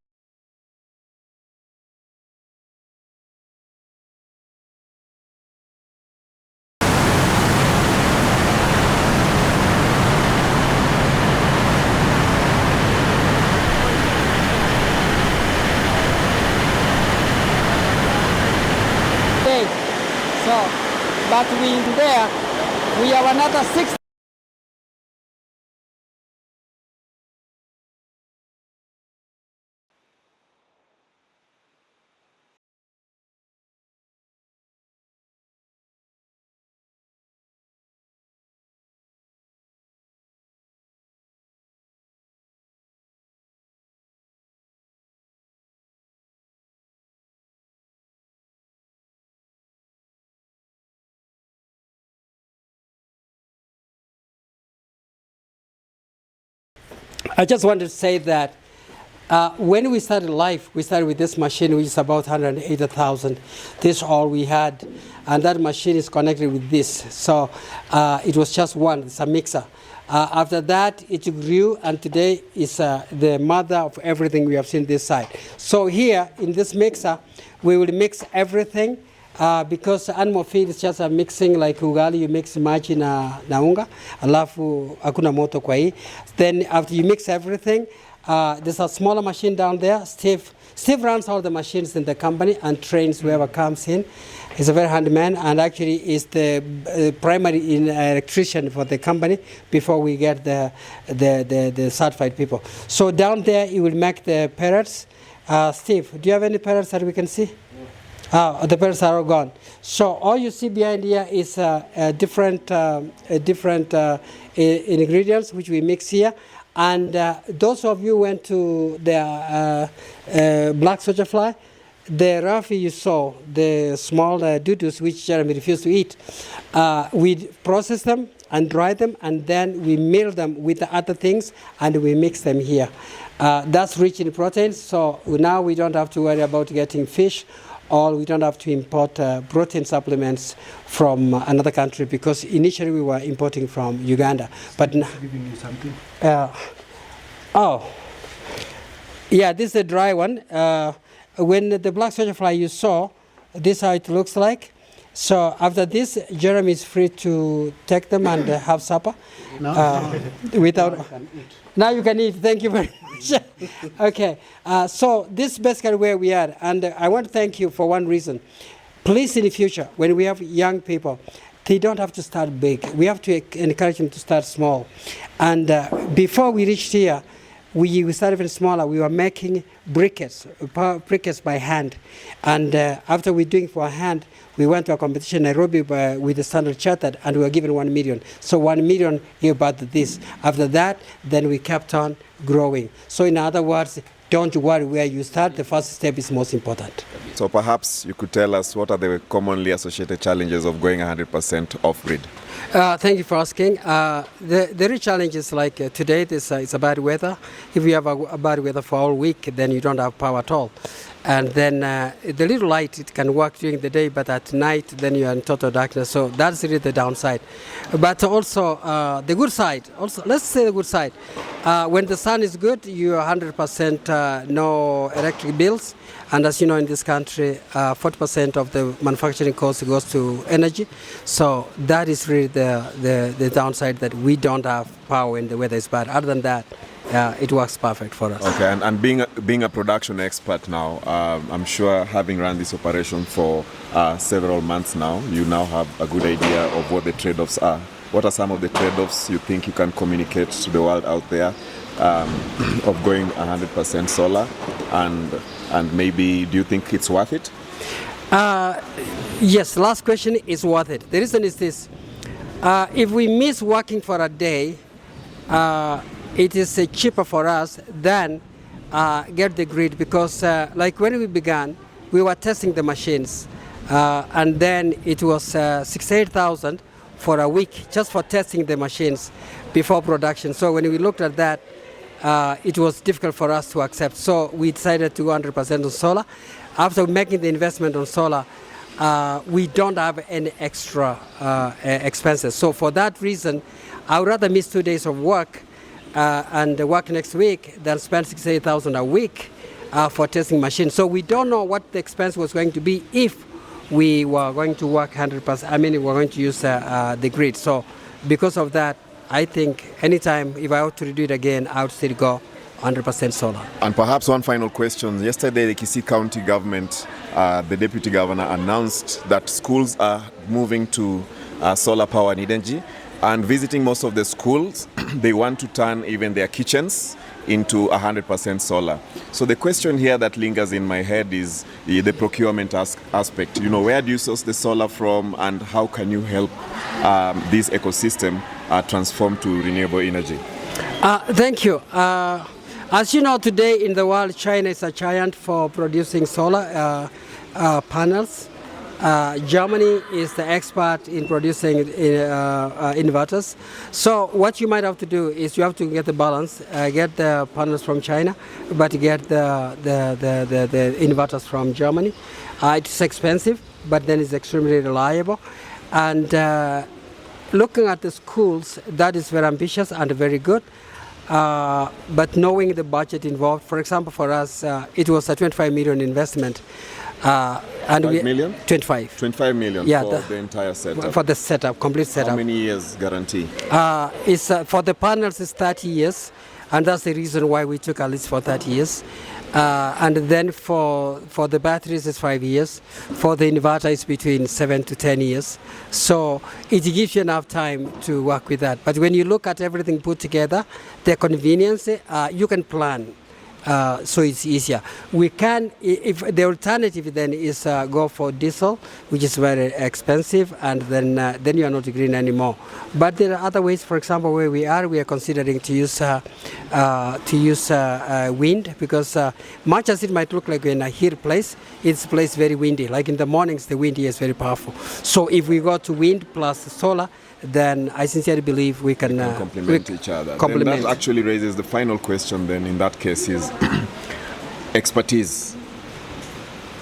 But we have another 6. I just wanted to say that when we started life, we started with this machine, which is about 180,000. This is all we had, and that machine is connected with this. So it was just one, it's a mixer. After that, it grew, and today is the mother of everything we have seen this side. So here, in this mixer, we will mix everything. Because animal feed is just a mixing like ugali, you mix maji na unga, alafu hakuna moto kwa hii. Then after you mix everything, there's a smaller machine down there. Steve runs all the machines in the company and trains whoever comes in. He's a very handy man and actually is the primary electrician for the company before we get the certified people. So down there he will make the pellets. Steve, do you have any pellets that we can see? The pellets are all gone. So all you see behind here is different ingredients which we mix here. And those of you who went to the black soldier fly, the rafi you saw, the small dudus which Jeremy refused to eat, we process them and dry them, and then we mill them with the other things, and we mix them here. That's rich in proteins, so now we don't have to worry about getting fish, or we don't have to import protein supplements from another country, because initially we were importing from Uganda. But now, giving you something. Yeah, this is the dry one. When the black soldier fly you saw, this is how it looks like. So after this, Jeremy is free to take them and have supper. Without. Now you can eat. Thank you very much. Okay. So this is basically where we are, and I want to thank you for one reason. Please, in the future, when we have young people, they don't have to start big. We have to encourage them to start small. And before we reached here, we started even smaller. We were making briquettes by hand. And after we're doing for hand, we went to a competition in Nairobi with the Standard Chartered, and we were given 1 million. So 1 million gave about this. After that, then we kept on growing. So in other words, don't worry where you start. The first step is most important. So perhaps you could tell us what are the commonly associated challenges of going 100% off-grid? Thank you for asking. The real challenge is like today, it's a bad weather. If you have a bad weather for all week, then you don't have power at all. And then the little light, it can work during the day, but at night, then you are in total darkness. So that's really the downside. But also the good side, also let's say the good side. When the sun is good, you are 100% no electric bills. And as you know, in this country, 40% of the manufacturing cost goes to energy. So that is really the downside, that we don't have power when the weather is bad. Other than that, it works perfect for us. Okay, and being a production expert now, I'm sure having run this operation for several months now, you now have a good idea of what the trade-offs are. What are some of the trade-offs you think you can communicate to the world out there of going 100% solar, and maybe do you think it's worth it? Yes, last question is worth it. The reason is this. If we miss working for a day, it is cheaper for us than get the grid, because like when we began, we were testing the machines, and then it was 68,000 for a week just for testing the machines before production. So when we looked at that, it was difficult for us to accept. So we decided to go 100% on solar. After making the investment on solar, we don't have any extra expenses. So for that reason, I would rather miss 2 days of work and work next week than spend 68,000 a week for testing machines. So we don't know what the expense was going to be if we were going to work 100%. I mean, we were going to use the grid. So because of that, I think anytime if I were to do it again, I would still go 100% solar. And perhaps one final question. Yesterday, the Gusii County government, the deputy governor announced that schools are moving to solar powered energy. And visiting most of the schools, they want to turn even their kitchens into 100% solar. So the question here that lingers in my head is the procurement aspect. You know, where do you source the solar from, and how can you help this ecosystem transform to renewable energy? Thank you. As you know, today in the world, China is a giant for producing solar panels. Germany is the expert in producing inverters. So what you might have to do is you have to get the balance, get the panels from China, but get the inverters from Germany. It's expensive, but then it's extremely reliable. And looking at the schools, that is very ambitious and very good. But knowing the budget involved, for example, for us, it was a 25 million investment. And 5 million? 25. 25 million for the entire setup? For the setup, complete setup. How many years guarantee? For the panels, it's 30 years, and that's the reason why we took at least for 30 years. And then for the batteries, it's 5 years. For the inverter, it's between 7 to 10 years. So it gives you enough time to work with that. But when you look at everything put together, the convenience, you can plan. So it's easier. We can, if the alternative then is go for diesel, which is very expensive, and then you are not green anymore. But there are other ways. For example, where we are considering to use wind, because much as it might look like in a hill place, it's a place very windy. Like in the mornings, the wind here is very powerful. So if we go to wind plus solar, then I sincerely believe we can complement each other. Then that actually raises the final question then in that case is expertise.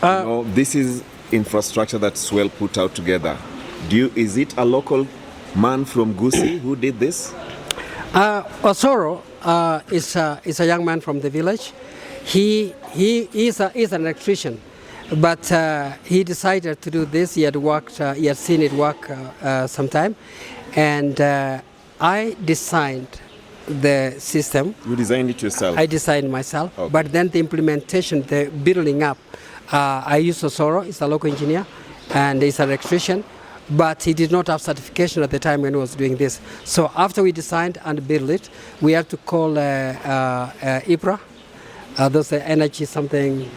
This is infrastructure that's well put out together. Is it a local man from Gusii who did this? Osoro is a young man from the village. He is an electrician. But he decided to do this. He had seen it work sometime, and I designed the system. You designed it yourself? I designed myself, okay. But then the implementation, the building up, I used Osoro. He's a local engineer, and he's an electrician, but he did not have certification at the time when he was doing this. So after we designed and built it, we had to call IPRA. Those energy something.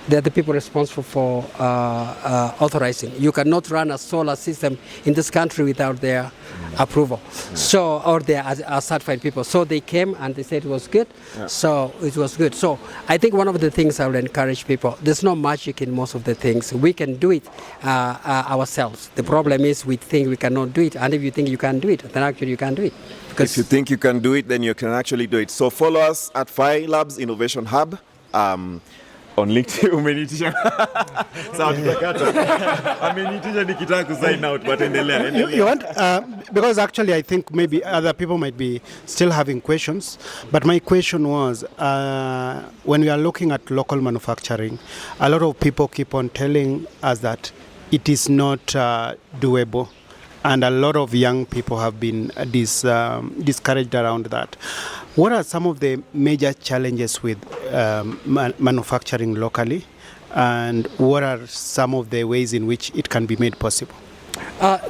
They're the people responsible for authorizing. You cannot run a solar system in this country without their approval. So, or they are certified people. So they came and they said it was good. Yeah. So it was good. So I think one of the things I would encourage people, there's no magic in most of the things. We can do it ourselves. The problem is we think we cannot do it. And if you think you can do it, then actually you can do it. If you think you can do it, then you can actually do it. So follow us at Phi Labs Innovation Hub. On LinkedIn. Umenitisha. Sawa, tutakata. Amenitisha nikitaka kusign out, but endelea. You want, because actually I think maybe other people might be still having questions, but my question was, when we are looking at local manufacturing, a lot of people keep on telling us that it is not doable, and a lot of young people have been discouraged around that. What are some of the major challenges with manufacturing locally, and what are some of the ways in which it can be made possible?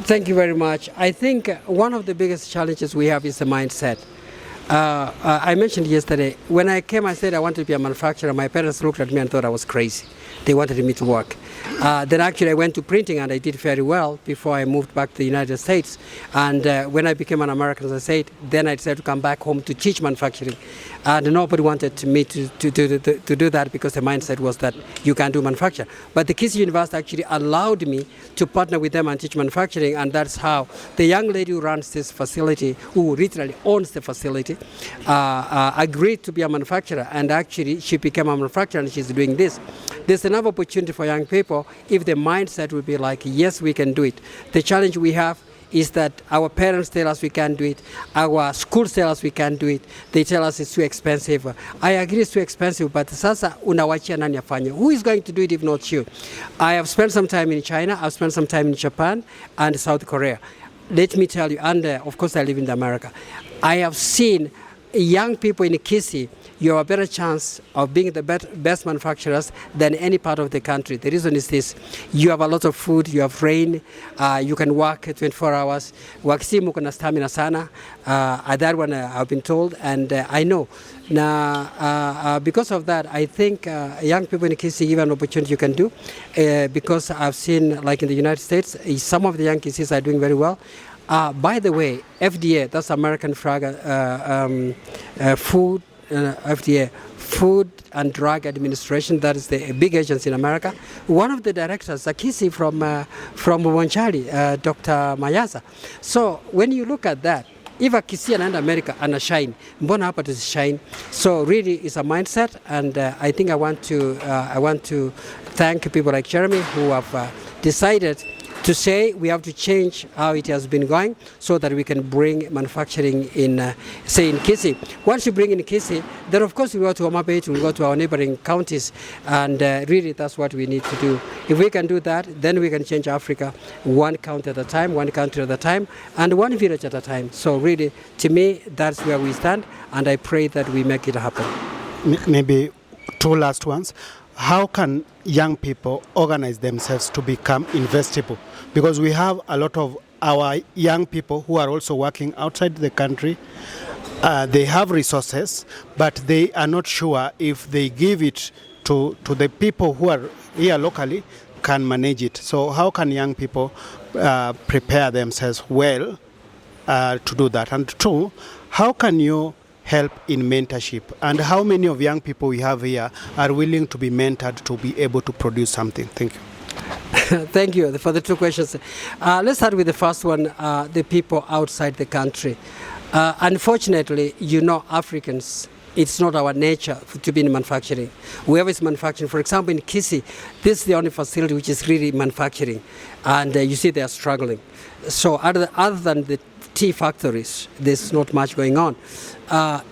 Thank you very much. I think one of the biggest challenges we have is the mindset. I mentioned yesterday, when I came, I said I wanted to be a manufacturer. My parents looked at me and thought I was crazy. They wanted me to work. Then actually I went to printing and I did very well before I moved back to the United States. And when I became an American, as I said, then I decided to come back home to teach manufacturing. And nobody wanted me to do that because the mindset was that you can't do manufacture. But the Gusii University actually allowed me to partner with them and teach manufacturing, and that's how the young lady who runs this facility, who literally owns the facility, agreed to be a manufacturer, and actually she became a manufacturer and she's doing this. There's another opportunity for young people if the mindset would be like, yes, we can do it. The challenge we have is that our parents tell us we can't do it, our schools tell us we can't do it, they tell us it's too expensive. I agree it's too expensive, but sasa unawachia nani afanye? Who is going to do it if not you? I have spent some time in China, I've spent some time in Japan and South Korea. Let me tell you, and of course I live in America, I have seen young people in Gusii, you have a better chance of being the best manufacturers than any part of the country. The reason is this: you have a lot of food, you have rain, you can work 24 hours. Wakisi muko na stamina sana. That one I've been told, and I know. Now, because of that, I think young people in Gusii give an opportunity you can do, because I've seen, like in the United States, some of the young Gusiis are doing very well. By the way, FDA, that's American FDA, Food and Drug Administration, that is the big agency in America. One of the directors, a Gusii from Wanchali, Dr. Mayasa. So when you look at that, if a Gusii and America and a shine, mbona hapa tusishine? So really it's a mindset, and I think I want to thank people like Jeremy who have decided to say we have to change how it has been going so that we can bring manufacturing in, say, in Gusii. Once you bring in Gusii, then of course we go to Omabeit, we go to our neighboring counties, and really that's what we need to do. If we can do that, then we can change Africa one county at a time, one country at a time, and one village at a time. So really, to me, that's where we stand, and I pray that we make it happen. Maybe two last ones. How can young people organize themselves to become investable? Because we have a lot of our young people who are also working outside the country. They have resources, but they are not sure if they give it to the people who are here locally can manage it. So how can young people prepare themselves well to do that? And two, how can you help in mentorship, and how many of young people we have here are willing to be mentored to be able to produce something? Thank you. Thank you for the two questions. Let's start with the first one, the people outside the country. Unfortunately, you know, Africans, it's not our nature to be in manufacturing. Whoever is manufacturing, for example, in Gusii, this is the only facility which is really manufacturing, and you see they are struggling. So other than the tea factories, there's not much going on.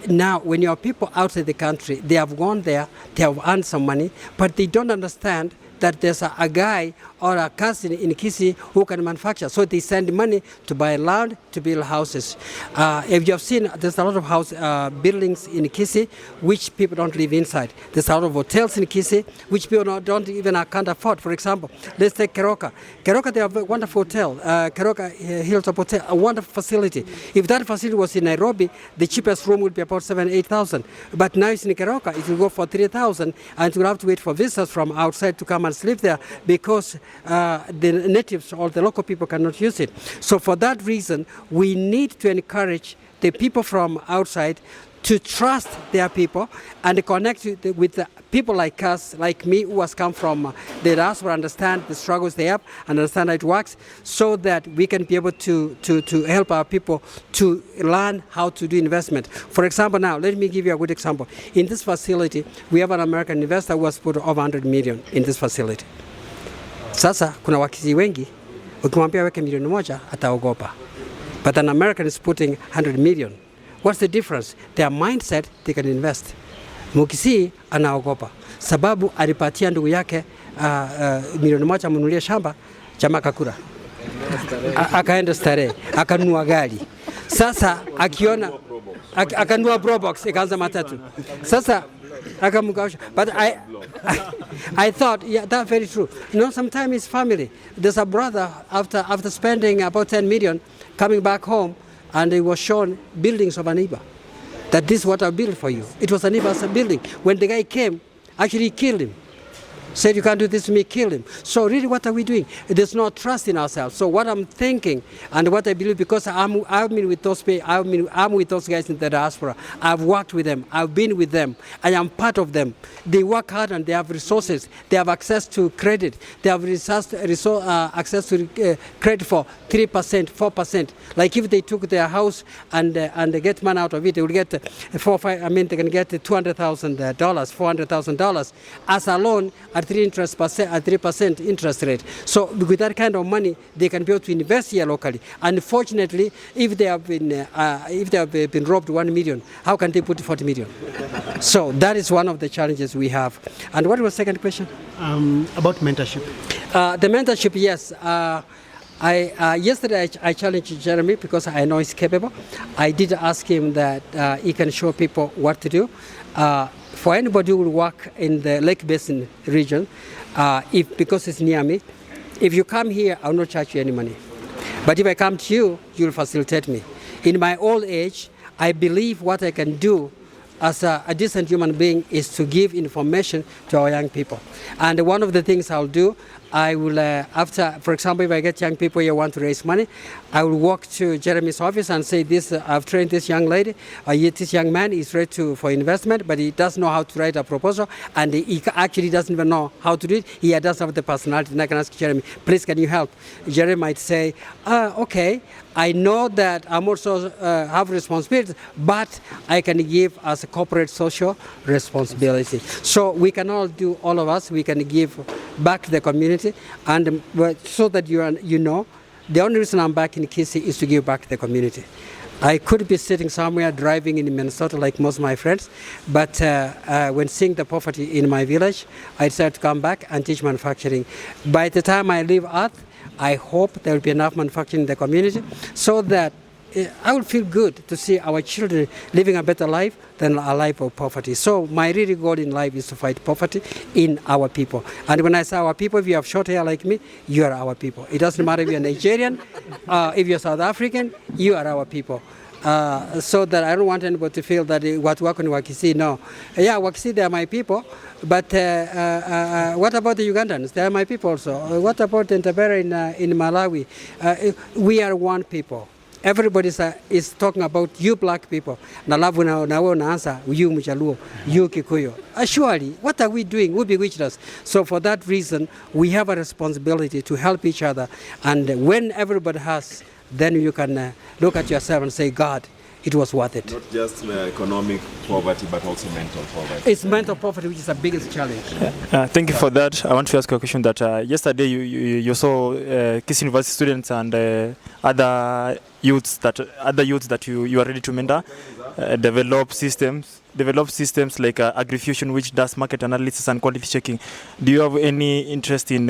Now, when you have people outside the country, they have gone there, they have earned some money, but they don't understand that there's a guy or a cousin in Gusii who can manufacture. So they send money to buy land, to build houses. If you have seen, there's a lot of house buildings in Gusii which people don't live inside. There's a lot of hotels in Gusii which people don't even can't afford. For example, let's take Keroka. Keroka, they have a wonderful hotel, Keroka Hilltop Hotel, a wonderful facility. If that facility was in Nairobi, the cheapest room would be about 7,000-8,000. But now it's in Keroka, it will go for 3,000, and you'll have to wait for visitors from outside to come and sleep there because the natives or the local people cannot use it. So for that reason, we need to encourage the people from outside to trust their people and connect with the people like us, like me, who has come from the diaspora, understand the struggles they have and understand how it works, so that we can be able to help our people to learn how to do investment. For example, now, let me give you a good example. In this facility, we have an American investor who has put over 100 million in this facility. Sasa, kuna Wakisii wengi, ukimwambia weke milioni moja, ataogopa. But an American is putting 100 million. What's the difference? Their mindset, they can invest. Mkisii anaogopa sababu alipatia ndugu yake milioni moja mnunulie shamba, jamaa kakura. Akaenda starehe, akanunua gari. Sasa akiona akanunua Probox, ikaanza matatu. Sasa akamgausha. But I thought, yeah, that's very true. You know, sometimes his family, there's a brother after spending about 10 million coming back home, and he was shown buildings of a neighbor. That this is what I built for you. It was a neighbor's building. When the guy came, actually he killed him. Said, you can't do this to me, kill him. So really, what are we doing? There's no trust in ourselves. So what I'm thinking and what I believe, because I'm with those guys in the diaspora. I've worked with them. I've been with them. I am part of them. They work hard and they have resources. They have access to credit. They have access to credit for 3%, 4%. Like if they took their house and they get money out of it, they will get they can get $200,000, $400,000 as a loan at 3% interest rate. So with that kind of money, they can be able to invest here locally. Unfortunately, if they have been robbed 1 million, how can they put 40 million? So that is one of the challenges we have. And what was the second question? About mentorship. The mentorship, yes. Yesterday I challenged Jeremy because I know he's capable. I did ask him that he can show people what to do. For anybody who will work in the Lake Basin region, because it's near me, if you come here, I will not charge you any money. But if I come to you, you will facilitate me. In my old age, I believe what I can do as a decent human being is to give information to our young people. And one of the things I'll do, I will, for example, if I get young people here who want to raise money, I will walk to Jeremy's office and say, I've trained this young lady, this young man is ready for investment, but he doesn't know how to write a proposal, and he actually doesn't even know how to do it. He doesn't have the personality. And I can ask Jeremy, please, can you help? Jeremy might say, okay, I know that I'm also have responsibilities, but I can give as a corporate social responsibility. So we can all do, all of us, we can give back to the community, and so that you know, the only reason I'm back in Gusii is to give back to the community. I could be sitting somewhere driving in Minnesota like most of my friends, but when seeing the poverty in my village, I decided to come back and teach manufacturing. By the time I leave Earth, I hope there will be enough manufacturing in the community so that I will feel good to see our children living a better life than a life of poverty. So my really goal in life is to fight poverty in our people. And when I say our people, if you have short hair like me, you are our people. It doesn't matter if you're Nigerian, if you're South African, you are our people. So that I don't want anybody to feel that what work in Gusii, no. Yeah, Gusii, they are my people, but what about the Ugandans? They are my people also. What about the Ntabera in Malawi? We are one people. Everybody is talking about you black people. Nalavu na unaanza you Mjaluo, you Kikuyu. Surely, what are we doing? Who bewitched us? So for that reason, we have a responsibility to help each other. And when everybody has, then you can look at yourself and say, God, it was worth it. Not just economic poverty, but also mental poverty. It's mental poverty which is the biggest challenge. Thank you for that. I want to ask you a question that yesterday you saw Gusii University students and other youths that you are ready to mentor develop systems like AgriFusion, which does market analysis and quality checking. Do you have any interest in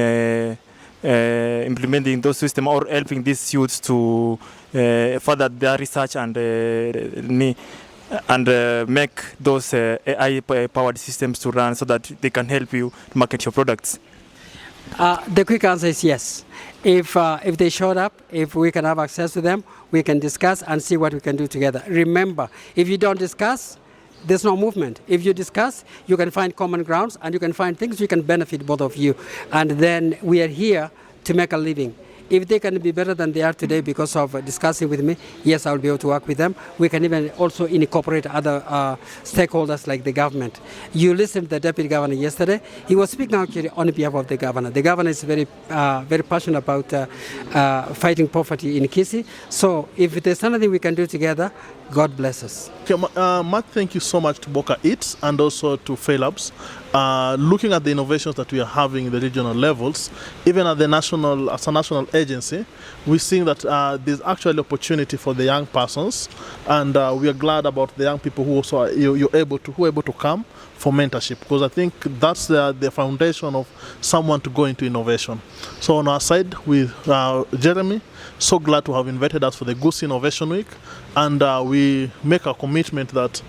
implementing those systems or helping these youths to further their research and make those AI-powered systems to run so that they can help you to market your products? The quick answer is yes. If they showed up, if we can have access to them, we can discuss and see what we can do together. Remember, if you don't discuss, there's no movement. If you discuss, you can find common grounds and you can find things you can benefit both of you. And then we are here to make a living. If they can be better than they are today because of discussing with me, yes, I'll be able to work with them. We can even also incorporate other stakeholders like the government. You listened to the deputy governor yesterday. He was speaking actually on behalf of the governor. The governor is very passionate about fighting poverty in Gusii. So if there's something we can do together, God bless us. Okay, Matt, thank you so much to Boca Eats and also to Failabs. Looking at the innovations that we are having in the regional levels, even at the as a national agency, we're seeing that there's actually opportunity for the young persons, and we are glad about the young people who also are able to come for mentorship, because I think that's the foundation of someone to go into innovation. So on our side with Jeremy, so glad to have invited us for the Gusii Innovation Week, and we make a commitment that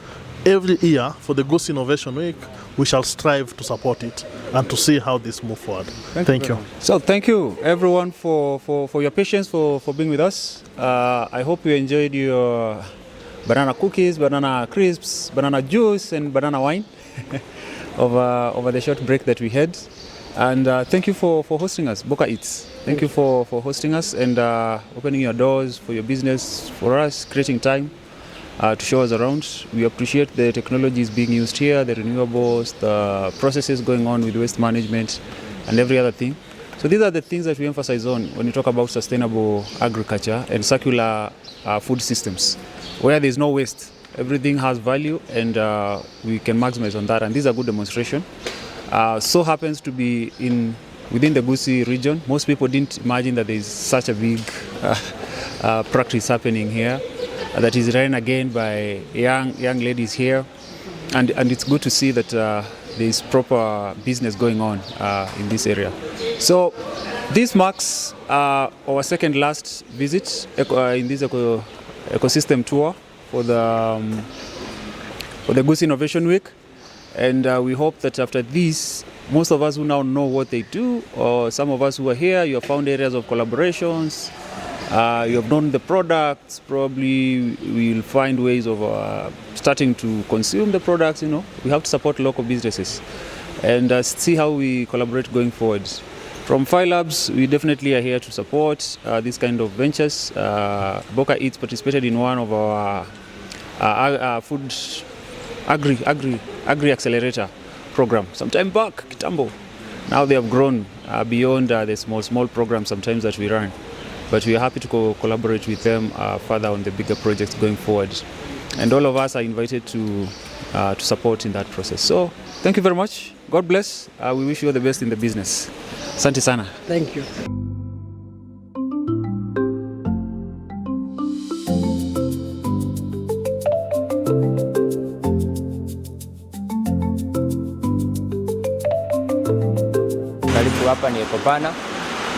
every year for the Gusii Innovation Week, we shall strive to support it and to see how this move forward. Thank you. So thank you everyone for your patience, for being with us. I hope you enjoyed your banana cookies, banana crisps, banana juice and banana wine over the short break that we had. And thank you for hosting us, Boka Eats. Thank you for hosting us and opening your doors for your business, for us, creating time to show us around. We appreciate the technologies being used here, the renewables, the processes going on with waste management and every other thing. So these are the things that we emphasize on when we talk about sustainable agriculture and circular food systems, where there's no waste. Everything has value and we can maximize on that. And this is a good demonstration. So happens to be within the Gusii region. Most people didn't imagine that there is such a big practice happening here that is run again by young ladies here, and it's good to see that there is proper business going on in this area. So this marks our second last visit in this ecosystem tour for the Gusii Innovation Week. And we hope that after this, most of us who now know what they do, or some of us who are here, you have found areas of collaborations, you have known the products, probably we'll find ways of starting to consume the products. We have to support local businesses and see how we collaborate going forward. From Phi Labs, we definitely are here to support these kind of ventures. Boka Eats participated in one of our food agri accelerator program sometime back, kitambo. Now they have grown beyond the small programs sometimes that we run, but we are happy to collaborate with them further on the bigger projects going forward, and all of us are invited to support in that process. So thank you very much. God bless. We wish you all the best in the business. Asante sana. Thank you. Hapa ni Ekopana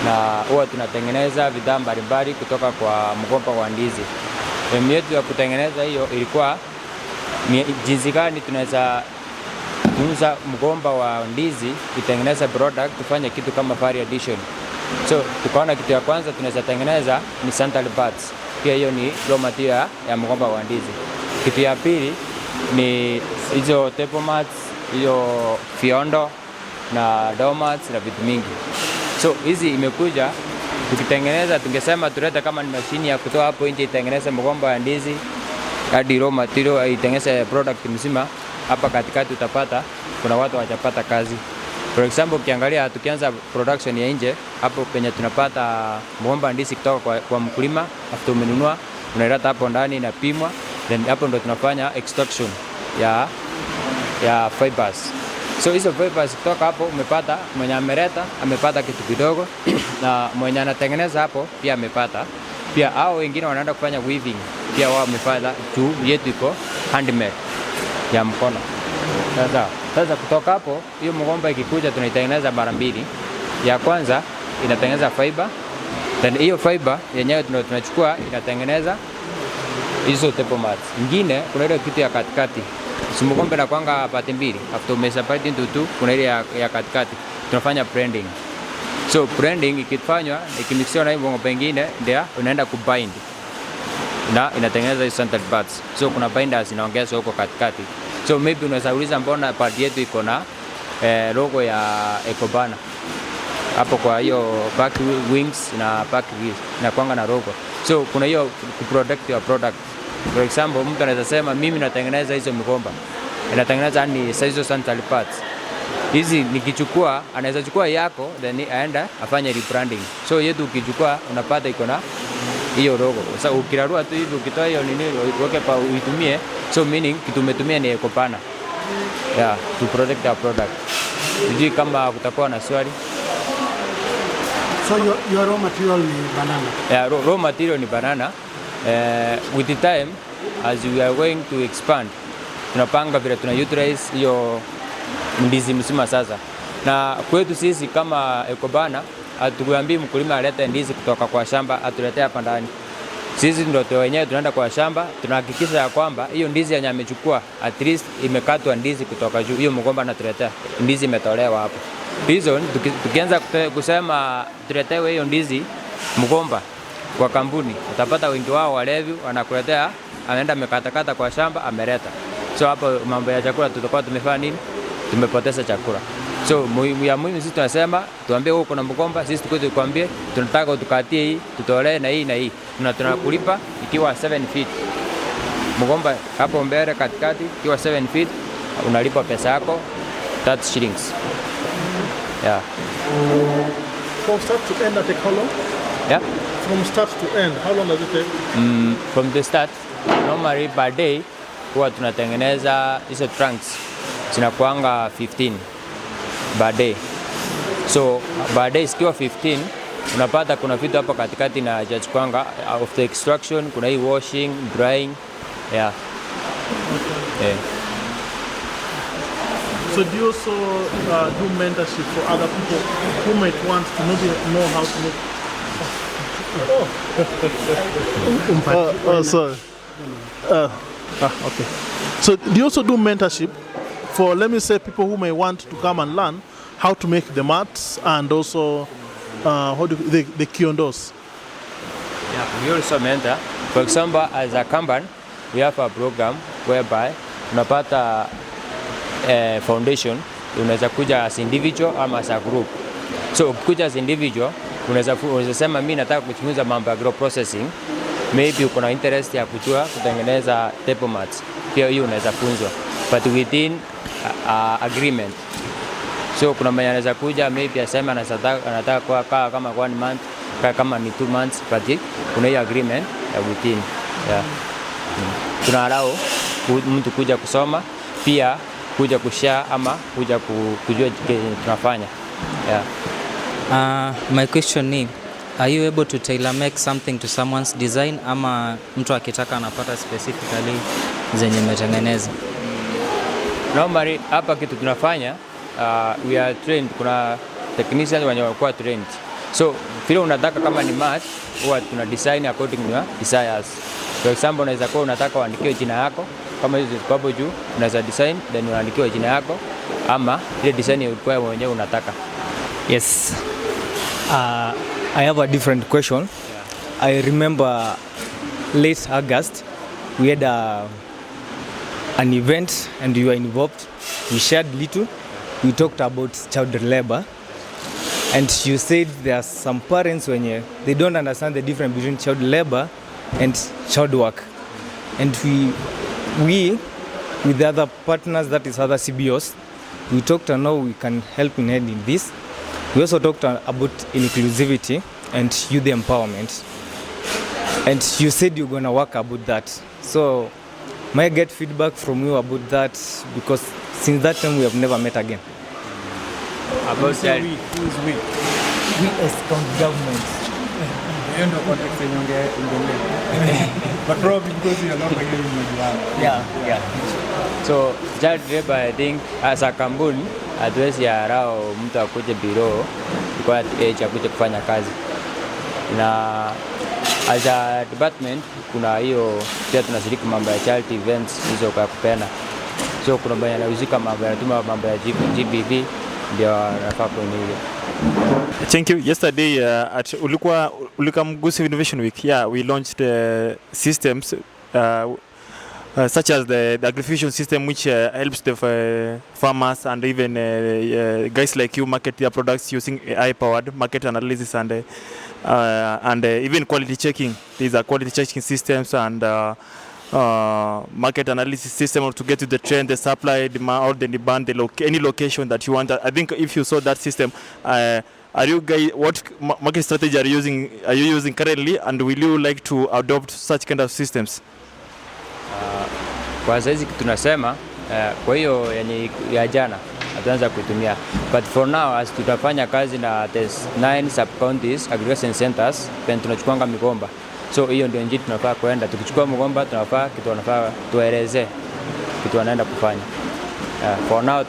na huwa tunatengeneza bidhaa mbalimbali kutoka kwa mgomba wa ndizi. Elimu yetu ya kutengeneza hiyo ilikuwa ni jinsi gani tunaweza kuuza mgomba wa ndizi kutengeneza product, tufanye kitu kama value addition. So tukaona kitu ya kwanza tunaweza tengeneza ni santal buds. Pia hiyo ni raw material ya mgomba wa ndizi. Kitu ya pili ni hizo table mats, hiyo fiondo na donuts na vitu mingi. So hizi imekuja tukitengeneza, tungesema tulete kama ni mashini ya kutoa hapo nje itengeneze mgomba wa ndizi hadi raw material itengeneze product mzima. Hapa katikati utapata kuna watu hawajapata kazi. For example, ukiangalia tukianza production ya nje, hapo penye tunapata mgomba ndizi kutoka kwa mkulima, after umenunua unaileta hapo ndani inapimwa, then hapo ndo tunafanya extraction ya fibers. So hizo fibers kutoka hapo umepata, mwenye ameleta amepata kitu kidogo na mwenye anatengeneza hapo pia amepata. Pia hao wengine wanaenda kufanya weaving, pia wao wamepata juu yetu iko handmade ya mkono. Sasa kutoka hapo hiyo mgomba ikikuja tunaitengeneza mara mbili. Ya kwanza inatengeneza fiber, then hiyo fiber yenyewe tunachukua inatengeneza hizo table mats. Ingine kuna ile kitu ya katikati. Mgomba na kwanga pati mbili. After umesapati into two, kuna ile ya katikati. Tunafanya blending. So blending ikifanywa ikimixiwa na hiyo mgomba nyingine ndio unaenda kubind. Na inatengeneza hizo centered parts. So kuna binders inaongezwa huko katikati. So maybe unaweza uliza mbona part yetu iko na logo ya Ekopana. Hapo kwa hiyo back wings na back wheels na kwanga na logo. So kuna hiyo protect your product. For example, mtu anaweza sema mimi natengeneza hizo mgomba. Inatengeneza ni hizo central parts. Hizi nikichukua, anaweza chukua yako then aenda afanye rebranding. So yetu ukichukua unapata iko na hiyo logo. Sasa ukirarua tu hivi ukitoa hiyo nini uweke pa uitumie. So meaning kitu umetumia ni Ekopana. Yeah, to protect our product. Sijui kama kutakuwa na swali. So your raw material ni banana? Yeah, raw material ni banana. With the time, as we are going to expand, tunapanga vile tuna utilize hiyo ndizi mzima sasa. Na kwetu sisi kama Ekopana, hatukuambii mkulima alete ndizi kutoka kwa shamba atuletee hapa ndani. Sisi ndio wenyewe tunaenda kwa shamba, tunahakikisha ya kwamba hiyo ndizi yenye amechukua at least imekatwa ndizi kutoka juu, hiyo mgomba anatuletea ndizi imetolewa hapo. Hizo tukianza kusema tuletewe hiyo ndizi mgomba kwa kampuni, utapata wengi wao walevi wanakuletea anaenda amekatakata kwa shamba ameleta. So hapo mambo ya chakula tutakuwa tumefanya nini? Tumepoteza chakula. So muhimu sisi tunasema tuambie wewe uko na mgomba, sisi tukwambie tunataka utukatie hii, tutolee na hii na hii. Tunakulipa ikiwa 7 feet. Mgomba hapo mbele katikati ikiwa 7 feet unalipa pesa yako 30 shillings. Yeah. From start to end, that take how long? Yeah. From start to end, how long does it take? From the start, normally per day huwa tunatengeneza hizo trunks zinakuanga 15 per day. So per day ikiwa 15 unapata kuna vitu hapa katikati na hajachukuanga of the extraction, kuna hii washing, drying. Yeah. Yeah. So do you also do mentorship for other people who might want to maybe know how to make? Sorry. Okay. So do you also do mentorship for, let me say, people who may want to come and learn how to make the mats and also the kiondos? Yeah, we also mentor. For example, as a company, we have a program whereby unapata foundation, unaweza kuja as individual ama as a group. So ukikuja as individual, unaweza sema mimi nataka kujifunza mambo ya agro processing. Maybe uko na interest ya kujua kutengeneza table mats. Pia hiyo unaweza funzwa, but within agreement. So kuna mwenye anaweza kuja maybe asema anataka kwa kama 1 month, kama ni 2 months, but kuna hiyo agreement ya within. Yeah. Tuna allow mtu kuja kusoma, pia kuja kushare ama kuja kujua tunafanya. Yeah. My question is, are you able to tailor make something to someone's design ama mtu akitaka anapata specifically zenye umetengeneza? Normally hapa kitu tunafanya we are trained, kuna technicians wenye wako trained. So vile unataka kama ni mat, huwa tuna design according to your desires. For example, unaweza kuwa unataka uandikiwe jina yako, kama hizo ziko hapo juu, unaweza design then unaandikiwa jina yako ama ile design ulikuwa mwenyewe unataka. Yes. I have a different question. Yeah. I remember late August we had an event and you were involved. We shared little. We talked about child labor. And you said there are some parents when they don't understand the difference between child labor and child work. And we with the other partners, that is other CBOs, we talked on how we can help in handling this. We also talked about inclusivity and youth empowerment. And you said you're going to work about that. So may I get feedback from you about that? Because since that time we have never met again. About that. We as county government. But probably because you are not here in Yeah. So child labor, I think as a kampuni hatuwezi allow mtu akuje biro kwa age akuje kufanya kazi. Na as a department kuna hiyo pia tunashiriki mambo ya child events hizo kwa kupenda. So kuna baya anahusika mambo ya tuma mambo ya GBV ndio anafaa kuingia. Thank you. Yesterday at Gusii Innovation Week, we launched systems such as the agrifusion system, which helps the farmers and even guys like you market their products using AI-powered market analysis and even quality checking. These are quality checking systems and market analysis system to get to the trend, the supply, demand, or the demand, any location that you want. I think if you saw that system, are you guys, what market strategy are you using currently, and will you like to adopt such kind of systems? Kwa sasa tunasema kwa hiyo ya jana tutaanza kutumia, but for now as tutafanya kazi na 9 sub counties aggregation centers pen tunachukuanga migomba. So hiyo ndio njia tunafaa kwenda, tukichukua mgomba tunafaa kitu wanafaa tueleze kitu wanaenda kufanya. For now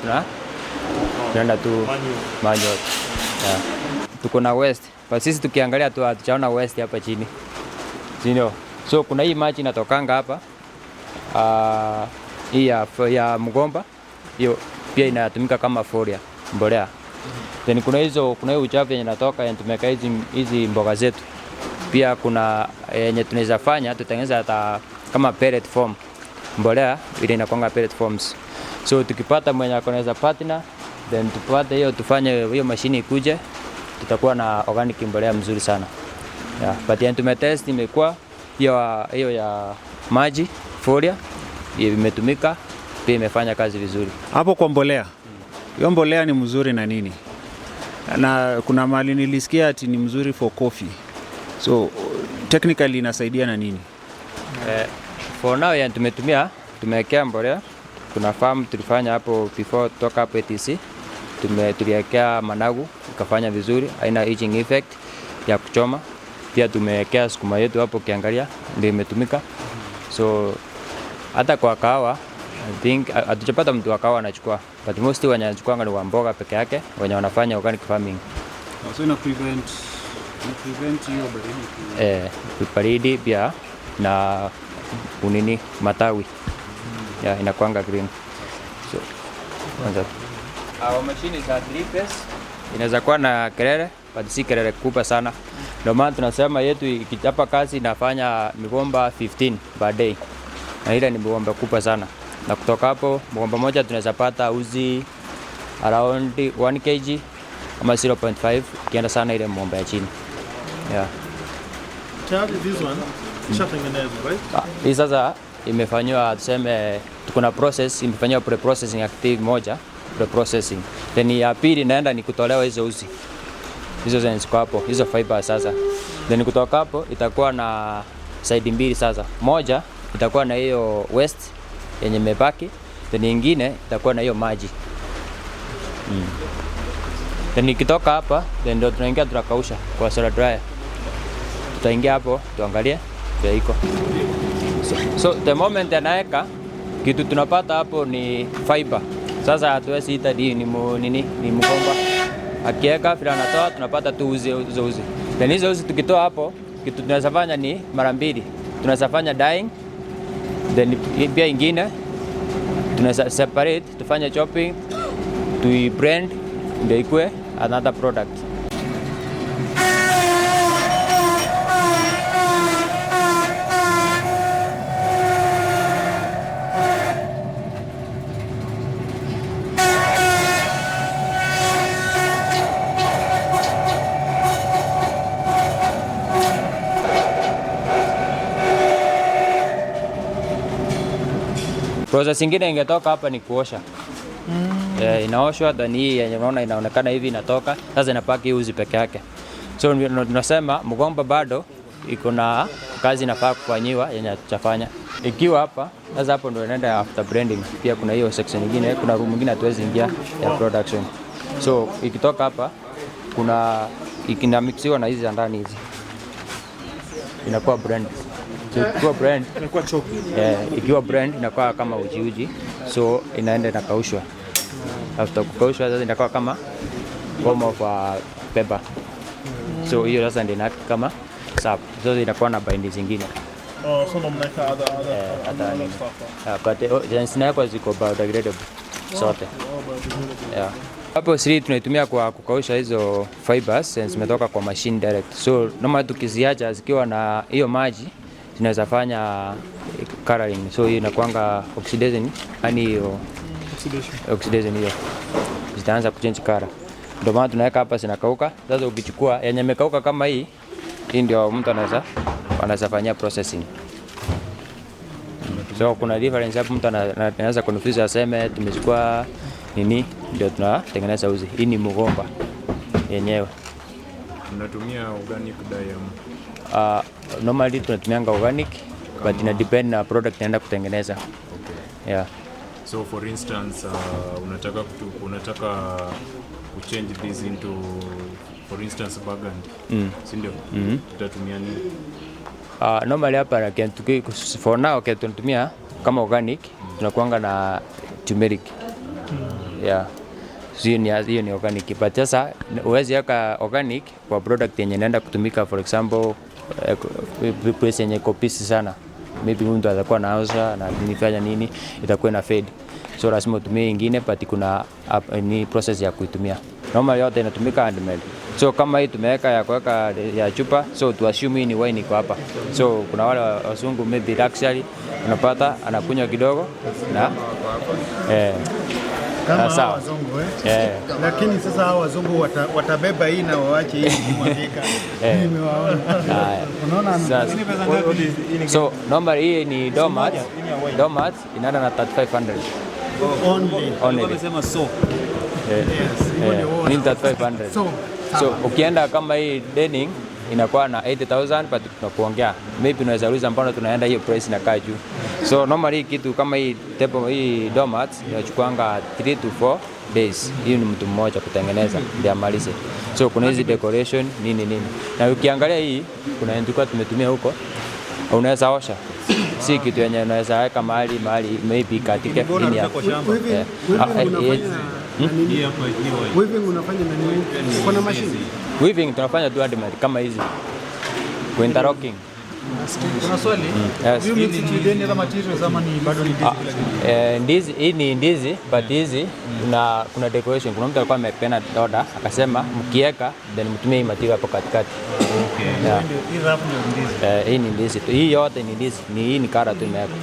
tunaenda tu manual. Tuko na west, but sisi tukiangalia tu hatuchaona west hapa chini. So kuna hii maji inatokanga hapa hii ya mgomba, hiyo pia inatumika kama folia mbolea. Then kuna hiyo uchafu yenye inatoka yenye tumeka hizi mboga zetu. Pia kuna yenye tunaweza fanya tutengeneza hata kama pellet form mbolea ile inakuanga pellet forms. So tukipata mwenye anaweza partner then tupate hiyo, tufanye hiyo mashini ikuje, tutakuwa na organic mbolea mzuri sana. Yeah, but yani tumetest imekuwa hiyo ya maji folia imetumika pia imefanya kazi vizuri. Hapo kwa mbolea. Hiyo mbolea ni mzuri na nini? Na kuna mali nilisikia ati ni mzuri for coffee. So technically inasaidia na nini? For now yani tumewekea mbolea. Kuna farm tulifanya hapo before toka hapo ATC. Tuliwekea managu ikafanya vizuri, haina aging effect ya kuchoma. Pia tumewekea sukuma yetu hapo kiangalia ndio imetumika. So hata kwa kahawa I think hatujapata mtu wa kahawa anachukua, but most wenye anachukua ni wa mboga peke yake wenye wanafanya organic farming. So ina prevent hiyo baridi. Baridi pia na unini matawi. Yeah, inakuanga green. So kwanza our machine is a 3-phase. Inaweza kuwa na kelele, but si kelele kubwa sana. Ndio maana tunasema yetu ikichapa kazi inafanya migomba 15 per day. Na ile ni migomba kubwa sana. Na kutoka hapo mgomba moja tunaweza pata uzi around 1 kg ama 0.5 kienda sana ile mgomba ya chini. Yeah. Tayari this one ishatengenezwa, right? Hii sasa imefanywa tuseme kuna process imefanywa pre-processing active moja, pre-processing. Then ya pili naenda ni kutolewa hizo uzi. Hizo ziko hapo, hizo fiber sasa. Then kutoka hapo itakuwa na side mbili sasa. Moja itakuwa na hiyo waste yenye imebaki, then nyingine itakuwa na hiyo maji. Then ikitoka hapa, then ndio tunaingia tunakausha kwa solar dryer. Tutaingia hapo tuangalie vile iko. So the moment anaeka kitu tunapata hapo ni fiber. Sasa hatuwezi ita ni mgomba. Akiweka vile anatoa tunapata tu uzi. Then hizo uzi tukitoa hapo kitu tunaweza fanya ni mara mbili. Tunaweza fanya dyeing, then pia ingine tunaweza separate, tufanye chopping, to blend ndio ikue another product. Process nyingine ingetoka hapa ni kuosha. Inaoshwa then hii yenye unaona inaonekana hivi inatoka. Sasa inapaki uzi peke yake. So tunasema mgomba bado iko na kazi inafaa kufanywa yenye tutafanya. Ikiwa hapa sasa hapo ndio inaenda after blending. Pia kuna hiyo section nyingine, kuna room nyingine hatuwezi ingia ya production. So ikitoka hapa kuna ikinamixiwa na hizi za ndani hizi. Inakuwa blend. Ikiwa brand inakuwa choki. Ikiwa brand inakuwa kama uji, so inaenda inakaushwa. After kukaushwa sasa inakuwa kama form of paper. So hiyo sasa ndio inakuwa kama sap. So inakuwa na bindings zingine. So ndo mnaweka other stuff. But zinakuwa ziko biodegradable sote. Yeah. Hapo siri tunaitumia kwa kukausha hizo fibers zimetoka kwa machine direct. So normal tukiziacha zikiwa na hiyo maji tunaweza fanya coloring. So hiyo inakuanga oxidation, yani hiyo oxidation hiyo zitaanza kuchange color. Ndio maana tunaweka hapa zinakauka. Sasa ukichukua yenye imekauka kama hii ndio mtu anaweza fanyia processing. So kuna difference hapo, mtu anaweza confuse aseme tumechukua nini ndio tunatengeneza uzi. Hii ni mgomba yenyewe. Mnatumia organic dye? Normally tunatumia organic, but ina depend na product naenda kutengeneza. Okay. Yeah. So for instance, unataka change this into for instance burgundy. Si ndio? Tutatumia nini? Normally hapa for now tunatumia kama organic, tunakuanga na turmeric. Yeah. So hiyo ni organic, but sasa uwezi weka organic kwa product yenye inaenda kutumika, for example place yenye kopisi sana, maybe mtu atakuwa nauza na nifanya nini itakuwa na fade, so lazima utumie ingine, but kuna ni process ya kuitumia. Normally yote inatumika handmade. So kama hii tumeweka ya kuweka ya chupa, so tu assume hii ni wine iko hapa. So kuna wale wasungu maybe luxury unapata anakunywa kidogo na Kama hawa wazungu lakini sasa hawa wazungu watabeba hii na waache hii kumwagika. Nimewaona. Unaona So normally hii ni domat inaenda na 3500 only. Wamesema so. Ni 3500. So ukienda kama hii denim inakuwa na 80,000 but tunakuongea maybe unaweza uliza mbona tunaenda hiyo price inakaa juu. So normally kitu kama hii table hii domat inachukuanga 3 to 4 days. Hiyo ni mtu mmoja kutengeneza ndio amalize. So kuna hizi decoration nini. Na ukiangalia hii kuna yenye tumetumia huko unaweza osha. Si kitu yenye unaweza weka mahali maybe katike nini hapo. Weaving unafanya nini? Kuna machine? Weaving tunafanya tu handmade kama hizi. Interlocking. Kuna swali? You mix it with any other materials ama ni bado ni ndizi? Hii ni ndizi but hizi kuna decoration. Kuna mtu alikuwa amependa order akasema mkieka then mtumie hii material hapo katikati. Okay. Hii rafu ndio ndizi. Hii ni ndizi. Hii yote ni ndizi. Hii ni kara tu imeweka.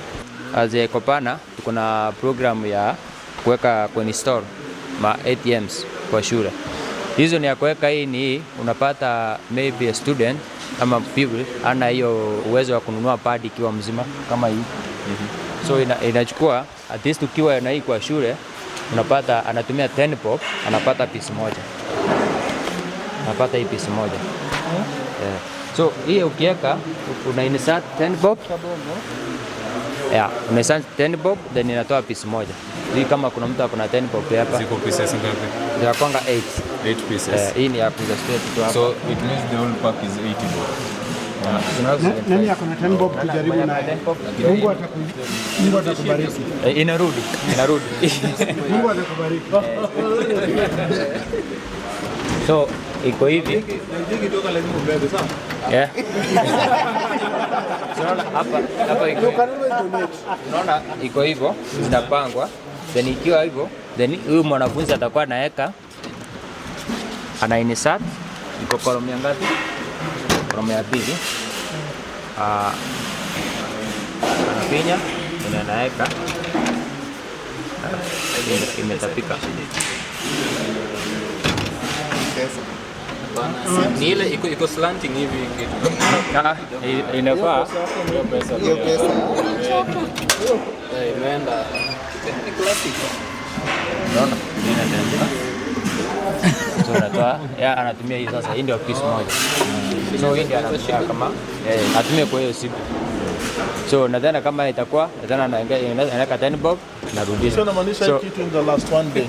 As a Kopana tuko na program ya kuweka kwenye store ma ATMs kwa shule. Hizo ni ya kuweka hii ni unapata maybe a student ama people ana hiyo uwezo wa kununua pad ikiwa mzima kama hii. So inachukua at least ukiwa na hii kwa shule unapata anatumia 10 bob anapata piece moja. Anapata hii piece moja. So hii ukiweka una insert 10 bob. Una insert 10 bob then inatoa piece moja. Hii kama kuna mtu akona 10 bob hapa. Ziko pieces ngapi? Zinakwanga 8 pieces. Hii ni ya kuza straight tu hapa. So it means the whole pack is 80 bob. Nani akona 10 bob tujaribu na Mungu atakubariki. Inarudi. Mungu atakubariki. So iko hivi. Ikitoka lazima ubebe sawa? Hapa iko. Unaona iko hivyo zinapangwa. Then ikiwa hivyo then huyu mwanafunzi atakuwa anaweka ana insert iko kolomia ya ngapi? Kolomia ya 2. Anafinya na anaweka imetapika. Ni ile iko slanting hivi kitu. Inafaa hiyo pesa. Imeenda. Ni classic. Unaona? So unatoa anatumia hii sasa. Hii ndio piece moja. So hii ndio anatumia kama atumie kwa hiyo siku. So nadhani kama itakuwa anaweka 10 bob narudisha. So inamaanisha kitu in the last one day.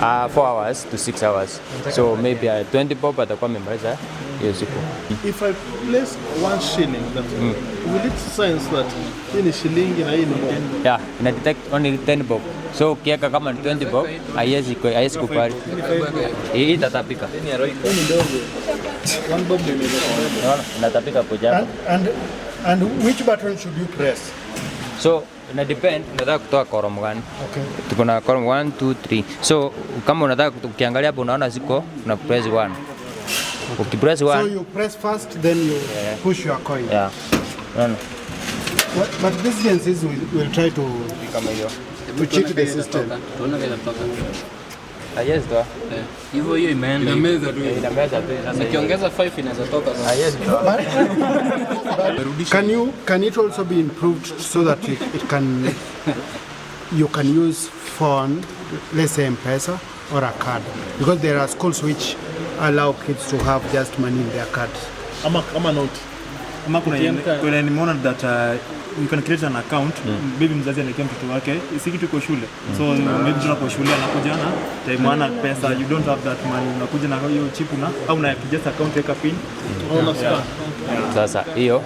4 hours to 6 hours. So maybe 20 bob atakuwa amemaliza hiyo siku. If I place 1 shilling, will it sense that hii ni shilingi na hii ni bob? Ina detect only 10 bob. So ukiweka kama ni 20 bob, haiwezi kukubali. Hii itatapika. Hii ni ndogo. 1 bob ndio imetoka. Inatapika kuja. And which button should you press? So ina depend unataka kutoa column gani. Okay. Tuko na column 1 2 3. So kama unataka ukiangalia hapo unaona ziko una press 1. Ukipress 1. So you press first then you push your coin. No. But these agencies will try to kama hiyo. To cheat the system. Tunaona vile inatoka. Yes though. Hivyo imeenda. Inameza tu sasa. Nikiongeza 5 inaweza toka. Yes though. Can it also be improved so that you can use phone, let's say M-Pesa or a card, because there are schools which allow kids to have just money in their cards. Ama note. Ama kuna nimeona that you can create an account. Maybe mzazi anaekea mtoto wake si kitu iko shule, so maybe tunapo shule anakuja na time ana pesa, you don't have that money, unakuja na hiyo chip na au na just account weka pin. Sasa hiyo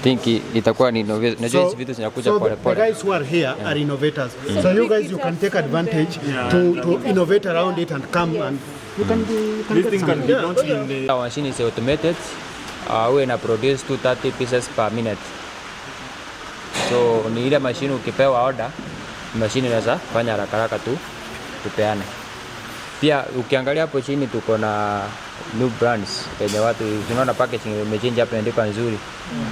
think itakuwa ni innovation. Najua hizi vitu zinakuja pole pole. The guys who are here are innovators. So you guys you can take advantage to innovate around it and come and you can be Our machine is automated. We na produce 230 pieces per minute. So ni ile machine ukipewa order, machine inaweza fanya haraka tu kupeana. Pia ukiangalia hapo chini tuko na new brands yenye watu tunaona packaging imechange hapo, ndiko nzuri.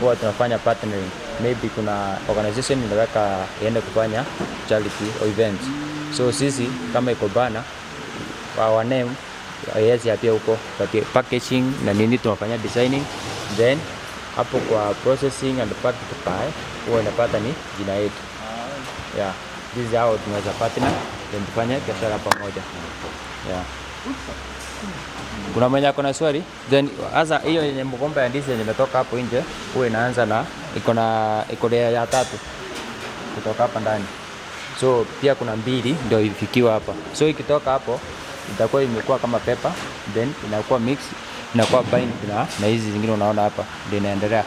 Huwa tunafanya partnering. Maybe kuna organization inaweka iende kufanya charity or events. So sisi kama Ecobana our name yes ya pia huko packaging na nini tunafanya designing, then hapo kwa processing and packaging huwa inapata ni jina yetu. Yeah, this is how tunaweza partner then tufanye biashara pamoja. Yeah. Kuna mwenye akona swali? Then hasa hiyo yenye mgomba ya ndizi yenye imetoka hapo nje huwa inaanza na iko ya 3 kutoka hapa ndani. So pia kuna 2 ndio ifikiwa hapa. So ikitoka hapo itakuwa imekuwa kama pepper, then inakuwa mix, inakuwa bind na hizi zingine unaona hapa ndio inaendelea.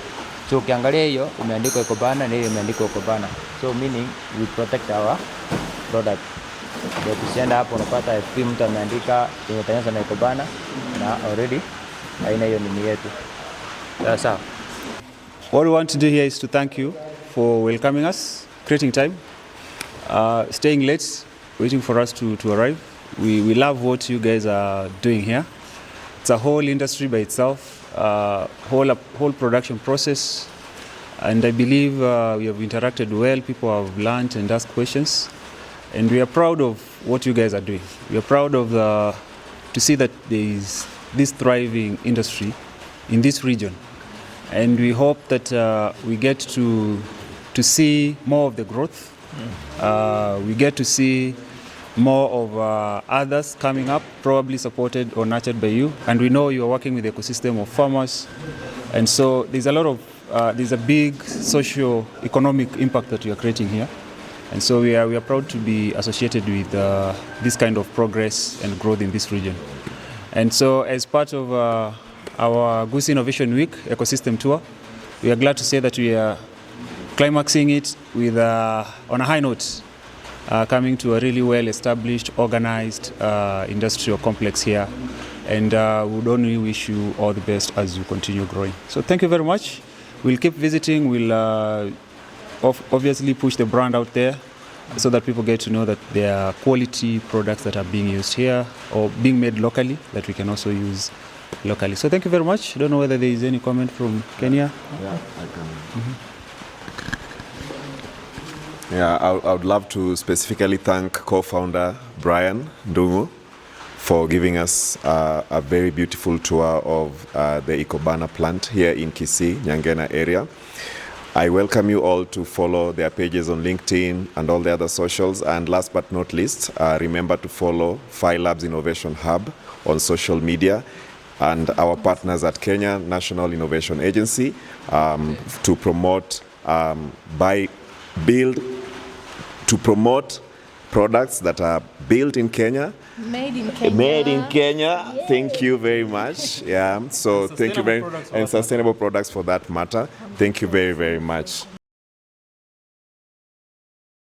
So ukiangalia hiyo imeandikwa Ecobana na hiyo imeandikwa Ecobana. So meaning we protect our product. Ndio tusienda hapo unapata FP mtu ameandika imetengenezwa na Ecobana na already haina hiyo nini yetu. Sawa. What we want to do here is to thank you for welcoming us, creating time, staying late, waiting for us to arrive. We love what you guys are doing here. It's a whole industry by itself, whole production process, and I believe we have interacted well. People have learned and asked questions, and we are proud of what you guys are doing. We are proud of to see that there is this thriving industry in this region, and we hope that we get to see more of the growth. We get to see more of others coming up, probably supported or nurtured by you. And we know you are working with the ecosystem of farmers. And so there's a big socio-economic impact that you are creating here. And so we are proud to be associated with this kind of progress and growth in this region. And so as part of our Gusii Innovation Week ecosystem tour, we are glad to say that we are climaxing it with on a high note. Coming to a really well-established, organized industrial complex here. And we would only wish you all the best as you continue growing. So thank you very much. We'll keep visiting. We'll obviously push the brand out there so that people get to know that there are quality products that are being used here or being made locally that we can also use locally. So thank you very much. I don't know whether there is any comment from Kenya. Yeah, I can. Yeah, I would love to specifically thank co-founder Brian Ndungu for giving us a very beautiful tour of the Ecobana plant here in Gusii, Nyangena area. I welcome you all to follow their pages on LinkedIn and all the other socials. And last but not least, remember to follow Phi Labs Innovation Hub on social media and our partners at Kenya National Innovation Agency to promote, products that are built in Kenya. Made in Kenya. Made in Kenya. Yes. Thank you very much. Yeah. So thank you very much. And sustainable products for that matter. Thank you very, very much.